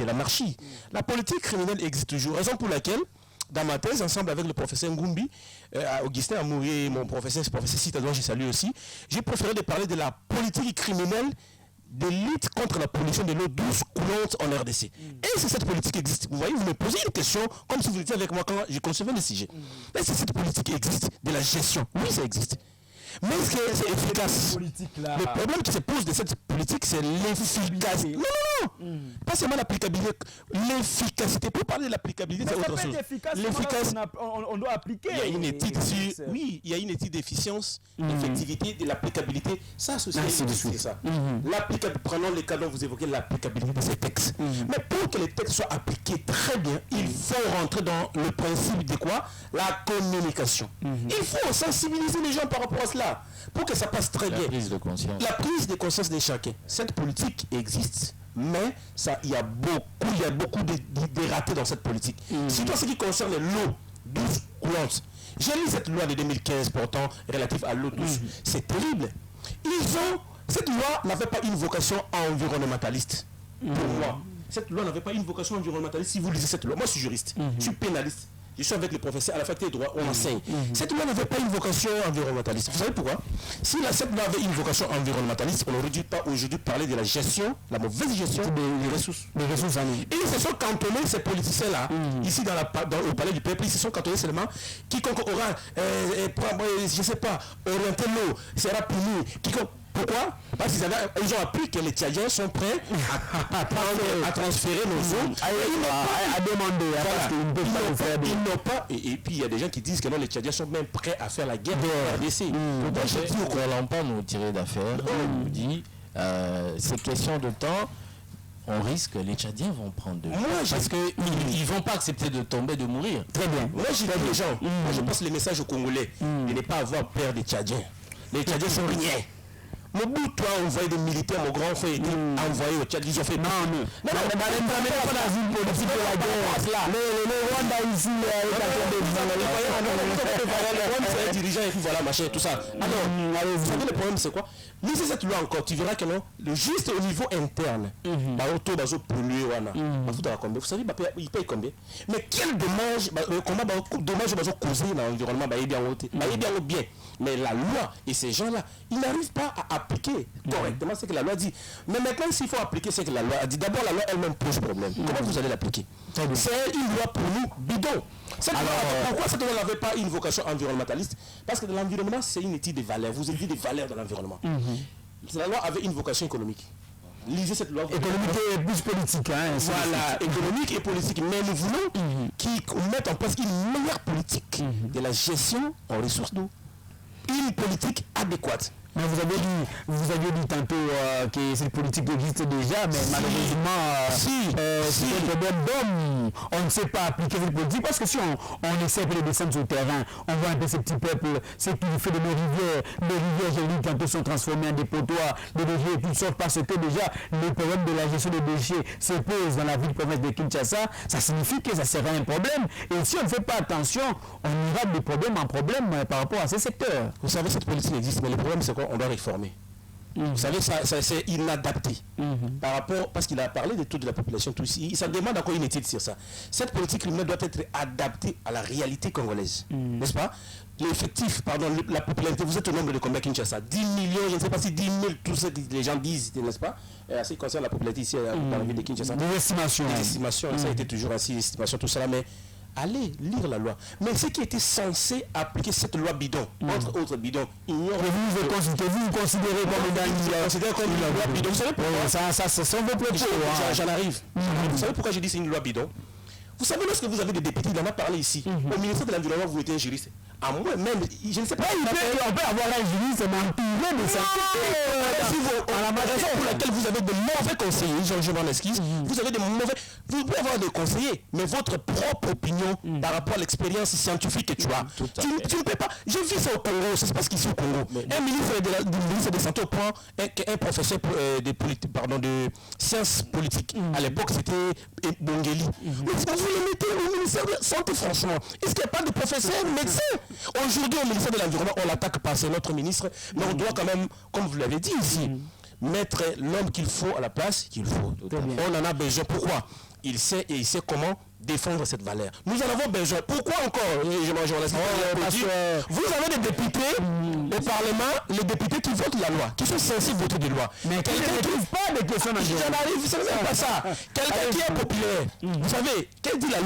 l'anarchie. La politique criminelle existe toujours, raison pour laquelle dans ma thèse, ensemble avec le professeur Ngumbi, Augustin Amourier, mon professeur Citadin, je salue aussi, j'ai préféré de parler de la politique criminelle de lutte contre la pollution de l'eau douce coulante en RDC. Et c'est cette politique qui existe. Vous voyez, vous me posez une question comme si vous étiez avec moi quand je concevais le sujet. Mais c'est cette politique qui existe, de la gestion. Oui, ça existe. Mais est-ce que c'est efficace? Le problème qui se pose de cette politique, c'est l'efficacité. Non. Pas seulement l'applicabilité, l'efficacité. Pour parler de l'applicabilité, c'est autre chose. L'efficacité, on doit appliquer. Il y a une étude sur, oui, il y a une étude d'efficience, l'effectivité de l'applicabilité. Ça, c'est ça. Prenons le cas dont vous évoquez l'applicabilité de ces textes. Mais pour que les textes soient appliqués très bien, il faut rentrer dans le principe de quoi? La communication. Il faut sensibiliser les gens par rapport à cela. Pour que ça passe très bien. La prise de conscience. La prise de conscience de chacun. Cette politique existe, mais il y a beaucoup de ratés dans cette politique. Surtout en ce qui concerne l'eau douce coulante. J'ai lu cette loi de 2015 pourtant relative à l'eau douce. C'est terrible. Cette loi n'avait pas une vocation environnementaliste. Pour moi. Cette loi n'avait pas une vocation environnementaliste. Si vous lisez cette loi, moi je suis juriste, je suis pénaliste. Je suis avec le professeur à la faculté de droit, on enseigne. Cette loi n'avait pas une vocation environnementaliste. Vous savez pourquoi? Si cette loi avait une vocation environnementaliste, on n'aurait dû pas aujourd'hui parler de la gestion, la mauvaise gestion des ressources. Et ils se sont cantonnés, ces politiciens-là, ici au palais du peuple, ils se sont cantonnés seulement. Quiconque aura, je ne sais pas, orienté l'eau sera puni. Pourquoi? Parce qu'ils ont appris que les Tchadiens sont prêts à transférer nos eaux, à demander. Ils n'ont pas. Et puis il y a des gens qui disent que non, les Tchadiens sont même prêts à faire la guerre de RDC. Pour nous tirer d'affaire, on nous dit c'est question de temps. On risque, les Tchadiens vont prendre de l'eau. Parce qu'ils ne vont pas accepter de tomber, de mourir. Très bien. Moi, je dis aux gens, moi, je passe le message aux Congolais de ne pas avoir peur des Tchadiens. Les Tchadiens sont rignés. Mobutu a envoyé des militaires, mon grand frère était envoyé au Tchad, ils ont fait non, dans une politique de la guerre, le Rwanda ici, c'est un dirigeant et puis voilà, machin, tout ça. Alors, vous savez le problème c'est quoi? Lisez cette loi encore, tu verras que non, juste au niveau interne, vous savez, il paye combien? Mais quel dommage, dommage causé dans l'environnement, bien. Mais la loi et ces gens-là, ils n'arrivent pas à appliquer correctement ce que la loi dit. Mais maintenant, s'il faut appliquer ce que la loi a dit, d'abord la loi elle-même pose problème. Comment vous allez l'appliquer? C'est une loi pour nous bidon. Pourquoi cette loi n'avait pas une vocation environnementaliste? Parce que l'environnement, c'est une étude des valeurs. Vous avez dit des valeurs de l'environnement. La loi avait une vocation économique. Lisez cette loi. Économique et plus politique. Voilà, économique et politique. Mais nous voulons qu'ils mettent en place une meilleure politique de la gestion en ressources d'eau. Une politique adéquate. Mais vous aviez dit tantôt que cette politique existe déjà, mais malheureusement, c'est un problème d'homme. On ne sait pas appliquer cette politique parce que si on essaie de descendre sur le terrain, on voit un peu ces petits peuples, ce qui fait de nos rivières. Les rivières, j'ai lu, tantôt sont transformées en dépotoirs, des déchets et toutes sortes, parce que déjà, le problème de la gestion des déchets se pose dans la ville province de Kinshasa. Ça signifie que ça sera un problème. Et si on ne fait pas attention, on ira de problème en problème par rapport à ces secteurs. Vous savez, cette politique existe, mais le problème, c'est on doit réformer. Vous savez, ça c'est inadapté par rapport, parce qu'il a parlé de taux de la population, tout ici. Ça demande encore une étude sur ça. Cette politique criminelle doit être adaptée à la réalité congolaise, n'est-ce pas? L'effectif, la popularité, vous êtes au nombre de combien Kinshasa? 10 millions, je ne sais pas si 10 000, tout ce que les gens disent, n'est-ce pas? En ce qui concerne la popularité ici, dans la ville de Kinshasa. Des estimations. Des estimations, ça a été toujours ainsi, estimation, tout cela, mais allez lire la loi. Mais ceux qui étaient censés appliquer cette loi bidon, entre autres bidons, ignorent. Vous considérez comme une loi bidon. Vous savez pourquoi? Ça sont vos propos. J'en arrive. Vous savez pourquoi je dis c'est une loi bidon? Vous savez, lorsque vous avez des députés, il en a parlé ici, au ministère de l'Environnement, vous êtes un juriste. À moi même, je ne sais pas. On peut avoir un juriste, mais en de ça. La raison pour laquelle vous avez de mauvais conseillers, je m'en excuse, vous avez de mauvais. Vous pouvez avoir des conseillers, mais votre propre opinion par rapport à l'expérience scientifique que tu as, tu ne peux pas. J'ai vu ça au Congo, ça se passe qu'ici au Congo. Un ministre de la Santé prend un professeur de sciences politiques. À l'époque, c'était Bongeli. Mais vous le mettez au ministère de la Santé, franchement. Est-ce qu'il n'y a pas de professeur médecin? Aujourd'hui, au ministère de l'Environnement, on l'attaque pas, c'est notre ministre, mais on doit quand même, comme vous l'avez dit ici, mettre l'homme qu'il faut à la place qu'il faut. On en a besoin. Pourquoi? Il sait comment défendre cette valeur. Nous en avons besoin. Pourquoi encore vous avez des députés au Parlement, les députés qui votent la loi, qui sont sensibles voter des lois. Mais quelqu'un ne trouve pas des questions d'environnement. C'est pas ça. Quelqu'un qui est populaire. Vous savez, quelle dit la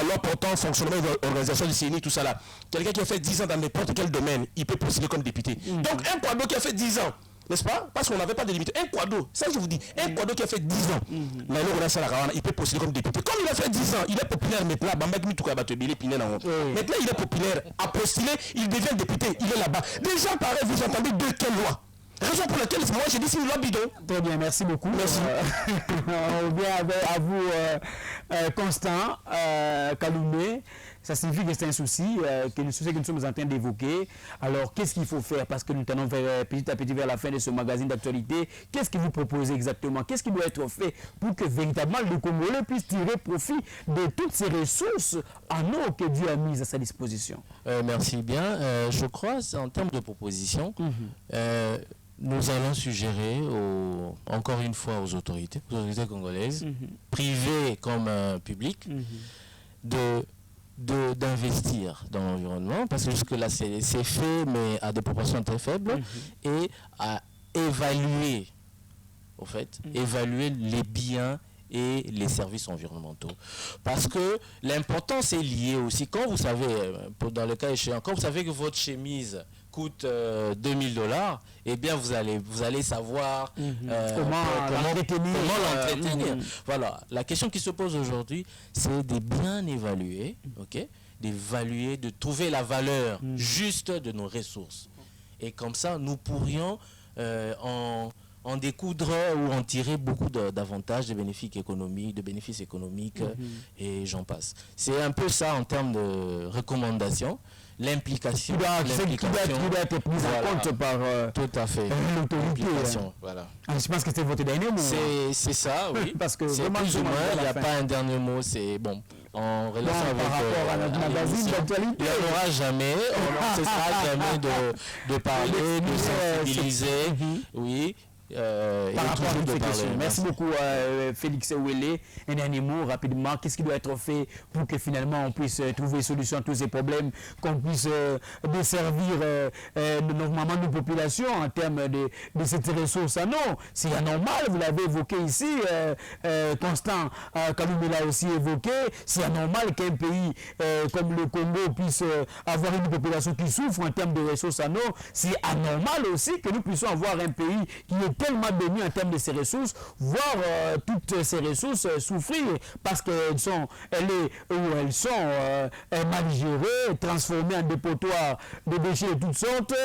loi portant fonctionnement de l'organisation du CNI, tout ça là. Quelqu'un qui a fait 10 ans dans n'importe quel domaine, il peut postuler comme député. Donc un Kouado qui a fait 10 ans, n'est-ce pas? Parce qu'on n'avait pas de limite. Un Kouado, ça je vous dis, un Kouado qui a fait 10 ans, il peut postuler comme député. Comme il a fait 10 ans, il est populaire maintenant. Maintenant, il est populaire. À postuler, il devient député. Il est là-bas. Déjà, pareil, vous entendez de quelle loi? Raison pour laquelle moi j'ai dit c'est une loi bidon. Très bien, merci beaucoup. Merci. On revient à vous, Constant Kaloumé. Ça signifie que c'est un souci, que nous sommes en train d'évoquer. Alors, qu'est-ce qu'il faut faire? Parce que nous tenons petit à petit vers la fin de ce magazine d'actualité. Qu'est-ce que vous proposez exactement? Qu'est-ce qui doit être fait pour que véritablement le Congolais puisse tirer profit de toutes ces ressources en eau que Dieu a mises à sa disposition? Merci bien. Je crois, en termes de propositions, nous allons suggérer, encore une fois, aux autorités congolaises, privées comme publiques, d'investir dans l'environnement, parce que jusque-là, c'est fait, mais à des proportions très faibles, et à évaluer, au fait, évaluer les biens et les services environnementaux. Parce que l'importance est liée aussi. Quand vous savez, dans le cas échéant, quand vous savez que votre chemise coûte $2000, eh bien vous allez savoir comment l'entretenir. Voilà. La question qui se pose aujourd'hui, c'est de bien évaluer, d'évaluer, de trouver la valeur juste de nos ressources. Et comme ça, nous pourrions en découdre ou en tirer beaucoup d'avantages, de bénéfices économiques, et j'en passe. C'est un peu ça en termes de recommandations. L'implication qui doit être prise en compte par tout à fait l'autorité. Voilà. Je pense que c'est votre dernier mot. C'est ça, oui. Parce que c'est plus ou moins, il n'y a pas un dernier mot, c'est bon. En relation avec par rapport à notre magazine d'actualité, il n'y aura jamais, on ne cessera jamais de parler, de sensibiliser, oui. Par rapport à toutes ces questions. Merci beaucoup Félix Ouélé. Un dernier mot rapidement. Qu'est-ce qui doit être fait pour que finalement on puisse trouver solution à tous ces problèmes, qu'on puisse desservir normalement nos populations en termes de cette ressource en eau? C'est anormal, vous l'avez évoqué ici, Constant Kaloumé l'a aussi évoqué, c'est anormal qu'un pays comme le Congo puisse avoir une population qui souffre en termes de ressources en eau. C'est anormal aussi que nous puissions avoir un pays qui est tellement béni en termes de ses ressources, voir toutes ces ressources souffrir parce qu'elles sont mal gérées, transformées en dépotoirs de déchets de toutes sortes,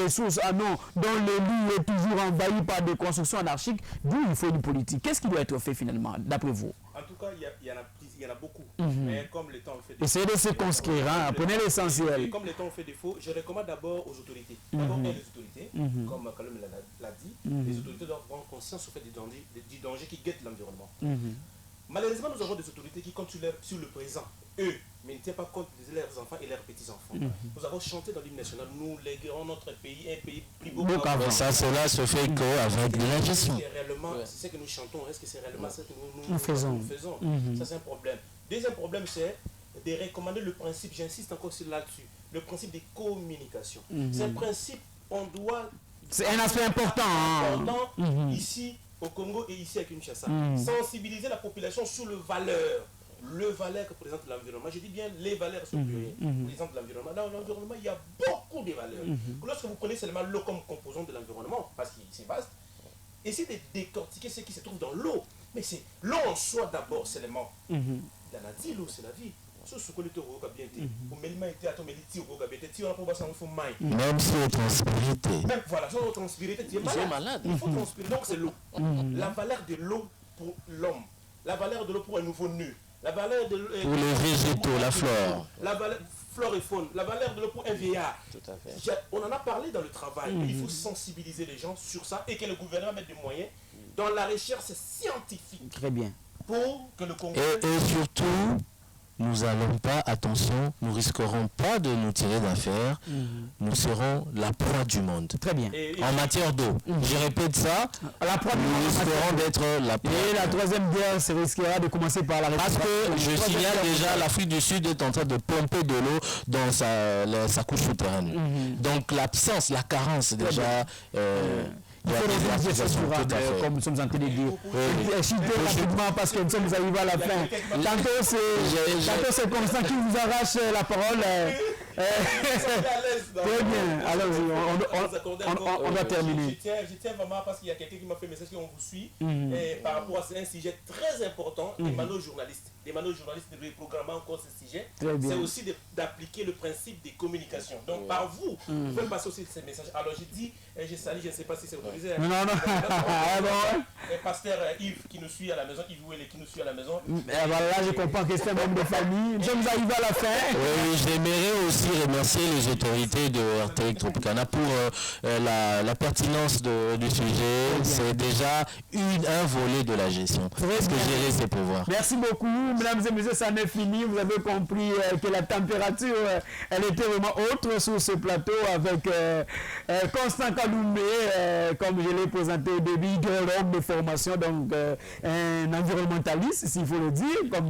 ressources en eau dont le lit est toujours envahi par des constructions anarchiques, d'où il faut une politique. Qu'est-ce qui doit être fait finalement, d'après vous? En tout cas, il y en a beaucoup. Mais comme le temps fait défaut... Essayez de se conscrire, prenez l'essentiel. Comme le temps fait défaut, je recommande d'abord aux autorités. D'abord, les autorités, comme Kaloumé l'a dit, les autorités doivent prendre conscience au fait du danger qui guette l'environnement. Malheureusement, nous avons des autorités qui comptent sur le présent, eux, mais ne tiennent pas compte de leurs enfants et leurs petits-enfants. Nous avons chanté dans l'hymne national, nous léguerons notre pays, un pays plus beau qu'avant. Ça, cela se fait qu'avec de la gestion. C'est ce que nous chantons, est-ce que c'est réellement ce que nous faisons? Ça, c'est un problème. Deuxième problème, c'est de recommander le principe, j'insiste encore là-dessus, le principe des communications. C'est un principe, on doit... C'est un aspect important. Ici, au Congo et ici à Kinshasa. Sensibiliser la population sur le valeur que présente l'environnement. Je dis bien les valeurs sur présente l'environnement. Dans l'environnement, il y a beaucoup de valeurs. Lorsque vous prenez seulement l'eau comme composante de l'environnement, parce que c'est vaste, essayez de décortiquer ce qui se trouve dans l'eau. Mais c'est l'eau en soi d'abord, c'est l'élément. Dans la vie, l'eau, c'est la vie. Même si on transpirité. Voilà, si on transpirité, tu es malade. Il faut transpirer. Donc c'est l'eau. La valeur de l'eau pour l'homme. La valeur de l'eau pour un nouveau-né. La valeur de l'eau pour les végétaux, la flore. La valeur, flore et faune. La valeur de l'eau pour un vieillard. Tout à fait. On en a parlé dans le travail. Il faut sensibiliser les gens sur ça et que le gouvernement mette des moyens dans la recherche scientifique. Très bien. Pour que le Congo... Et surtout... nous n'allons pas, attention, nous risquerons pas de nous tirer d'affaire. Nous serons la proie du monde. Très bien. En matière d'eau, je répète ça, La proie du monde. nous risquerons d'être la proie. Et la troisième guerre se risquera de commencer par la Parce que je signale déjà, l'Afrique du Sud est en train de pomper de l'eau dans sa couche souterraine. Donc l'absence, la carence déjà... il faut revenir sur ce durable, comme nous sommes en train de dire. Chutez rapidement parce que nous sommes arrivés à la fin. Tantôt c'est Constant qui vous arrache la parole. Très bien. Alors on doit terminer. Je tiens vraiment parce qu'il y a quelqu'un qui m'a fait un message qu'on vous suit par rapport à un sujet très important des mano-journalistes. Les mano-journalistes devraient programmer encore ce sujet. C'est aussi d'appliquer le principe des communications. Donc par vous, vous pouvez passer aussi ces messages. Alors je dis, je salue, je ne sais pas si c'est autorisé. Non. Pasteur Yves qui nous suit à la maison, Yves Ouélé qui nous suit à la maison. Là je comprends que c'est un membre de famille. Nous sommes arrivés à la fin. Oui, j'aimerais aussi remercier les autorités de RTL Tropicana pour la pertinence du sujet. C'est déjà un volet de la gestion. Parce que gérer ses pouvoirs. Merci beaucoup, mesdames et messieurs, ça n'est fini. Vous avez compris que la température, elle était vraiment autre sur ce plateau avec Constant Kaloumé, comme je l'ai présenté au début, hydrologue de formation, donc un environnementaliste, s'il faut le dire, comme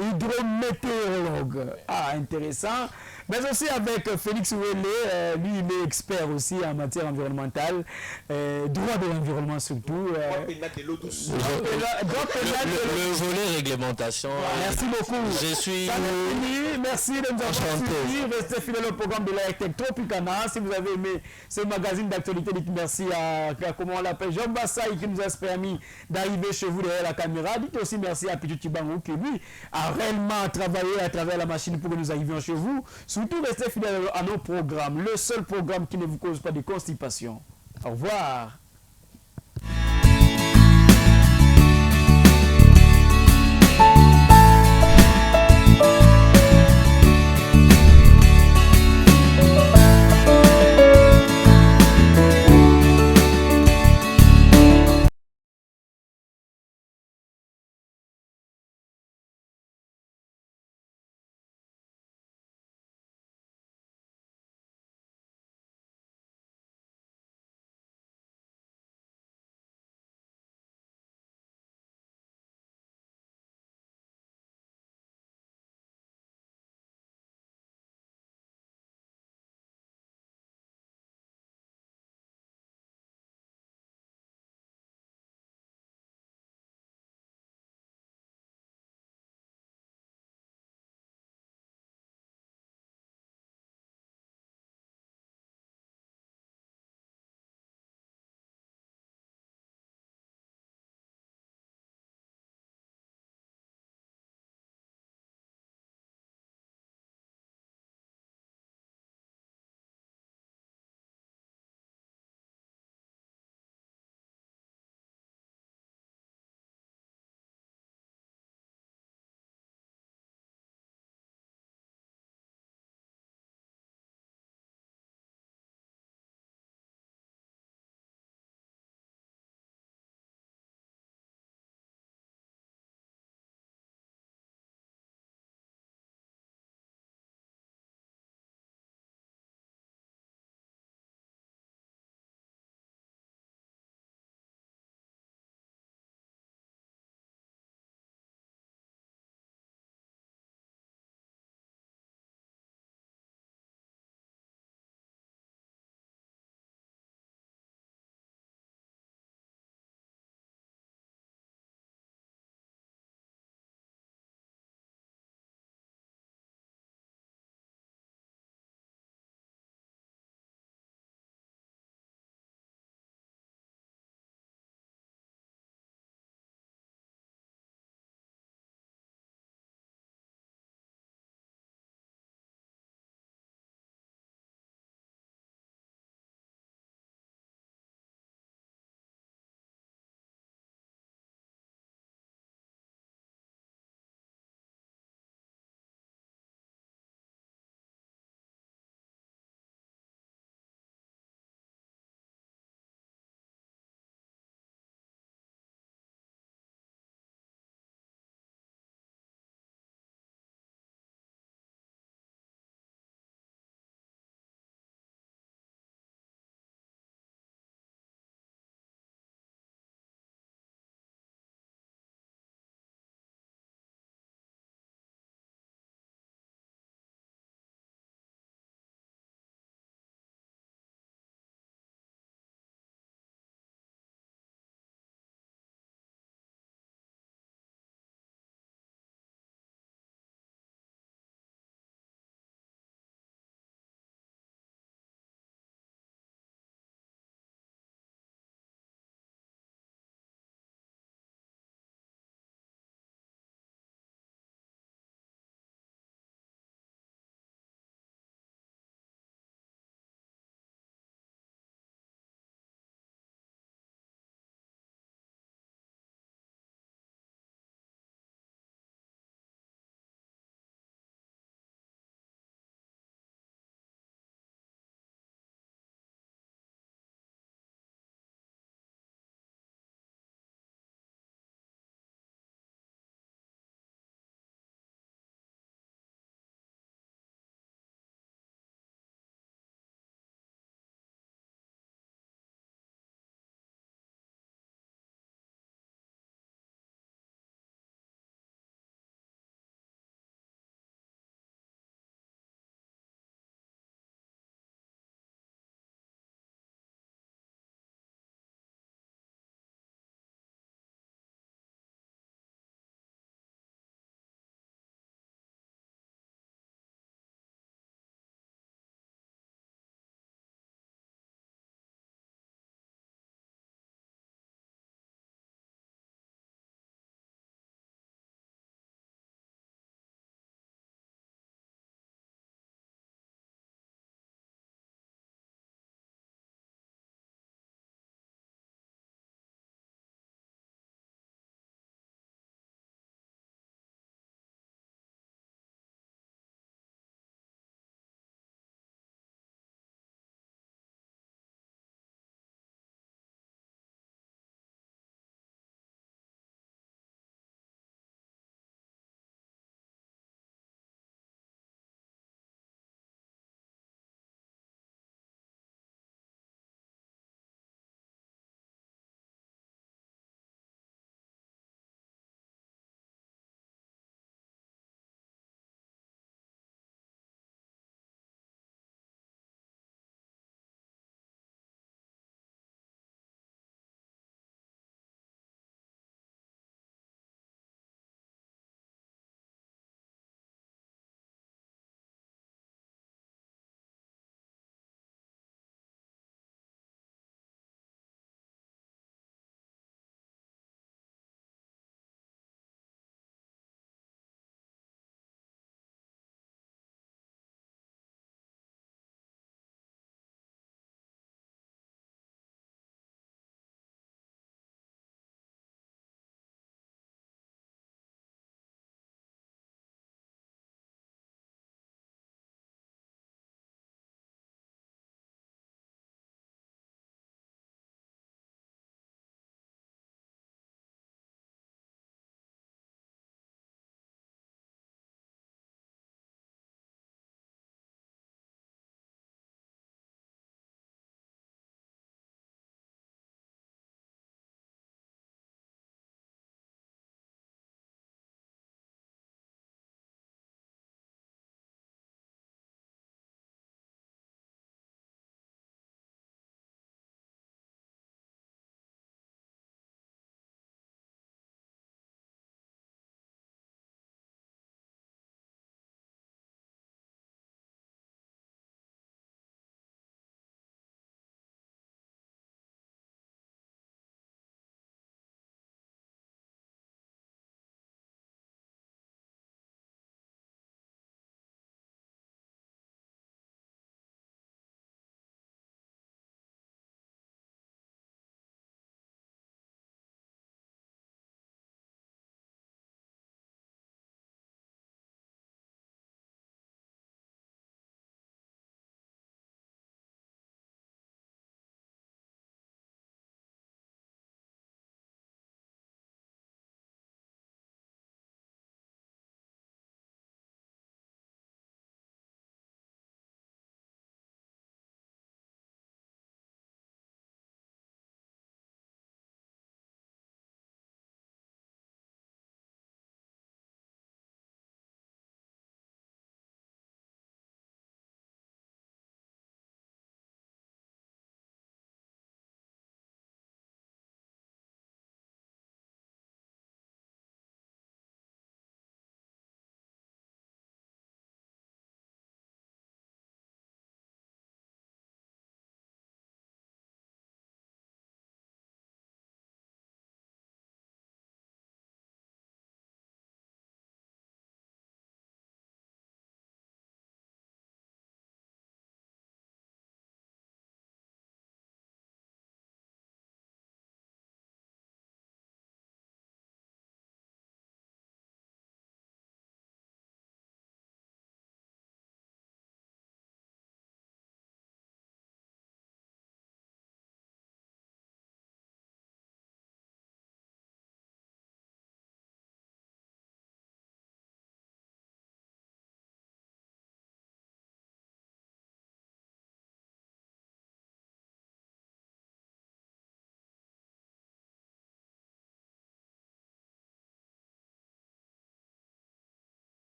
hydrométéorologue. Ah, intéressant. Mais aussi avec Félix Ouélé, lui il est expert aussi en matière environnementale, droit de l'environnement surtout. Le volet réglementation. Merci beaucoup. Je suis... Merci de nous avoir suivis. Restez fidèles au programme de la RTL Tropicana. Si vous avez aimé ce magazine d'actualité, dites merci à comment on l'appelle, Jean Bassaï, qui nous a permis d'arriver chez vous derrière la caméra. Dites aussi merci à Pichu Tibango qui lui a réellement travaillé à travers la machine pour que nous arrivions chez vous. Surtout, restez fidèles à nos programmes. Le seul programme qui ne vous cause pas de constipation. Au revoir.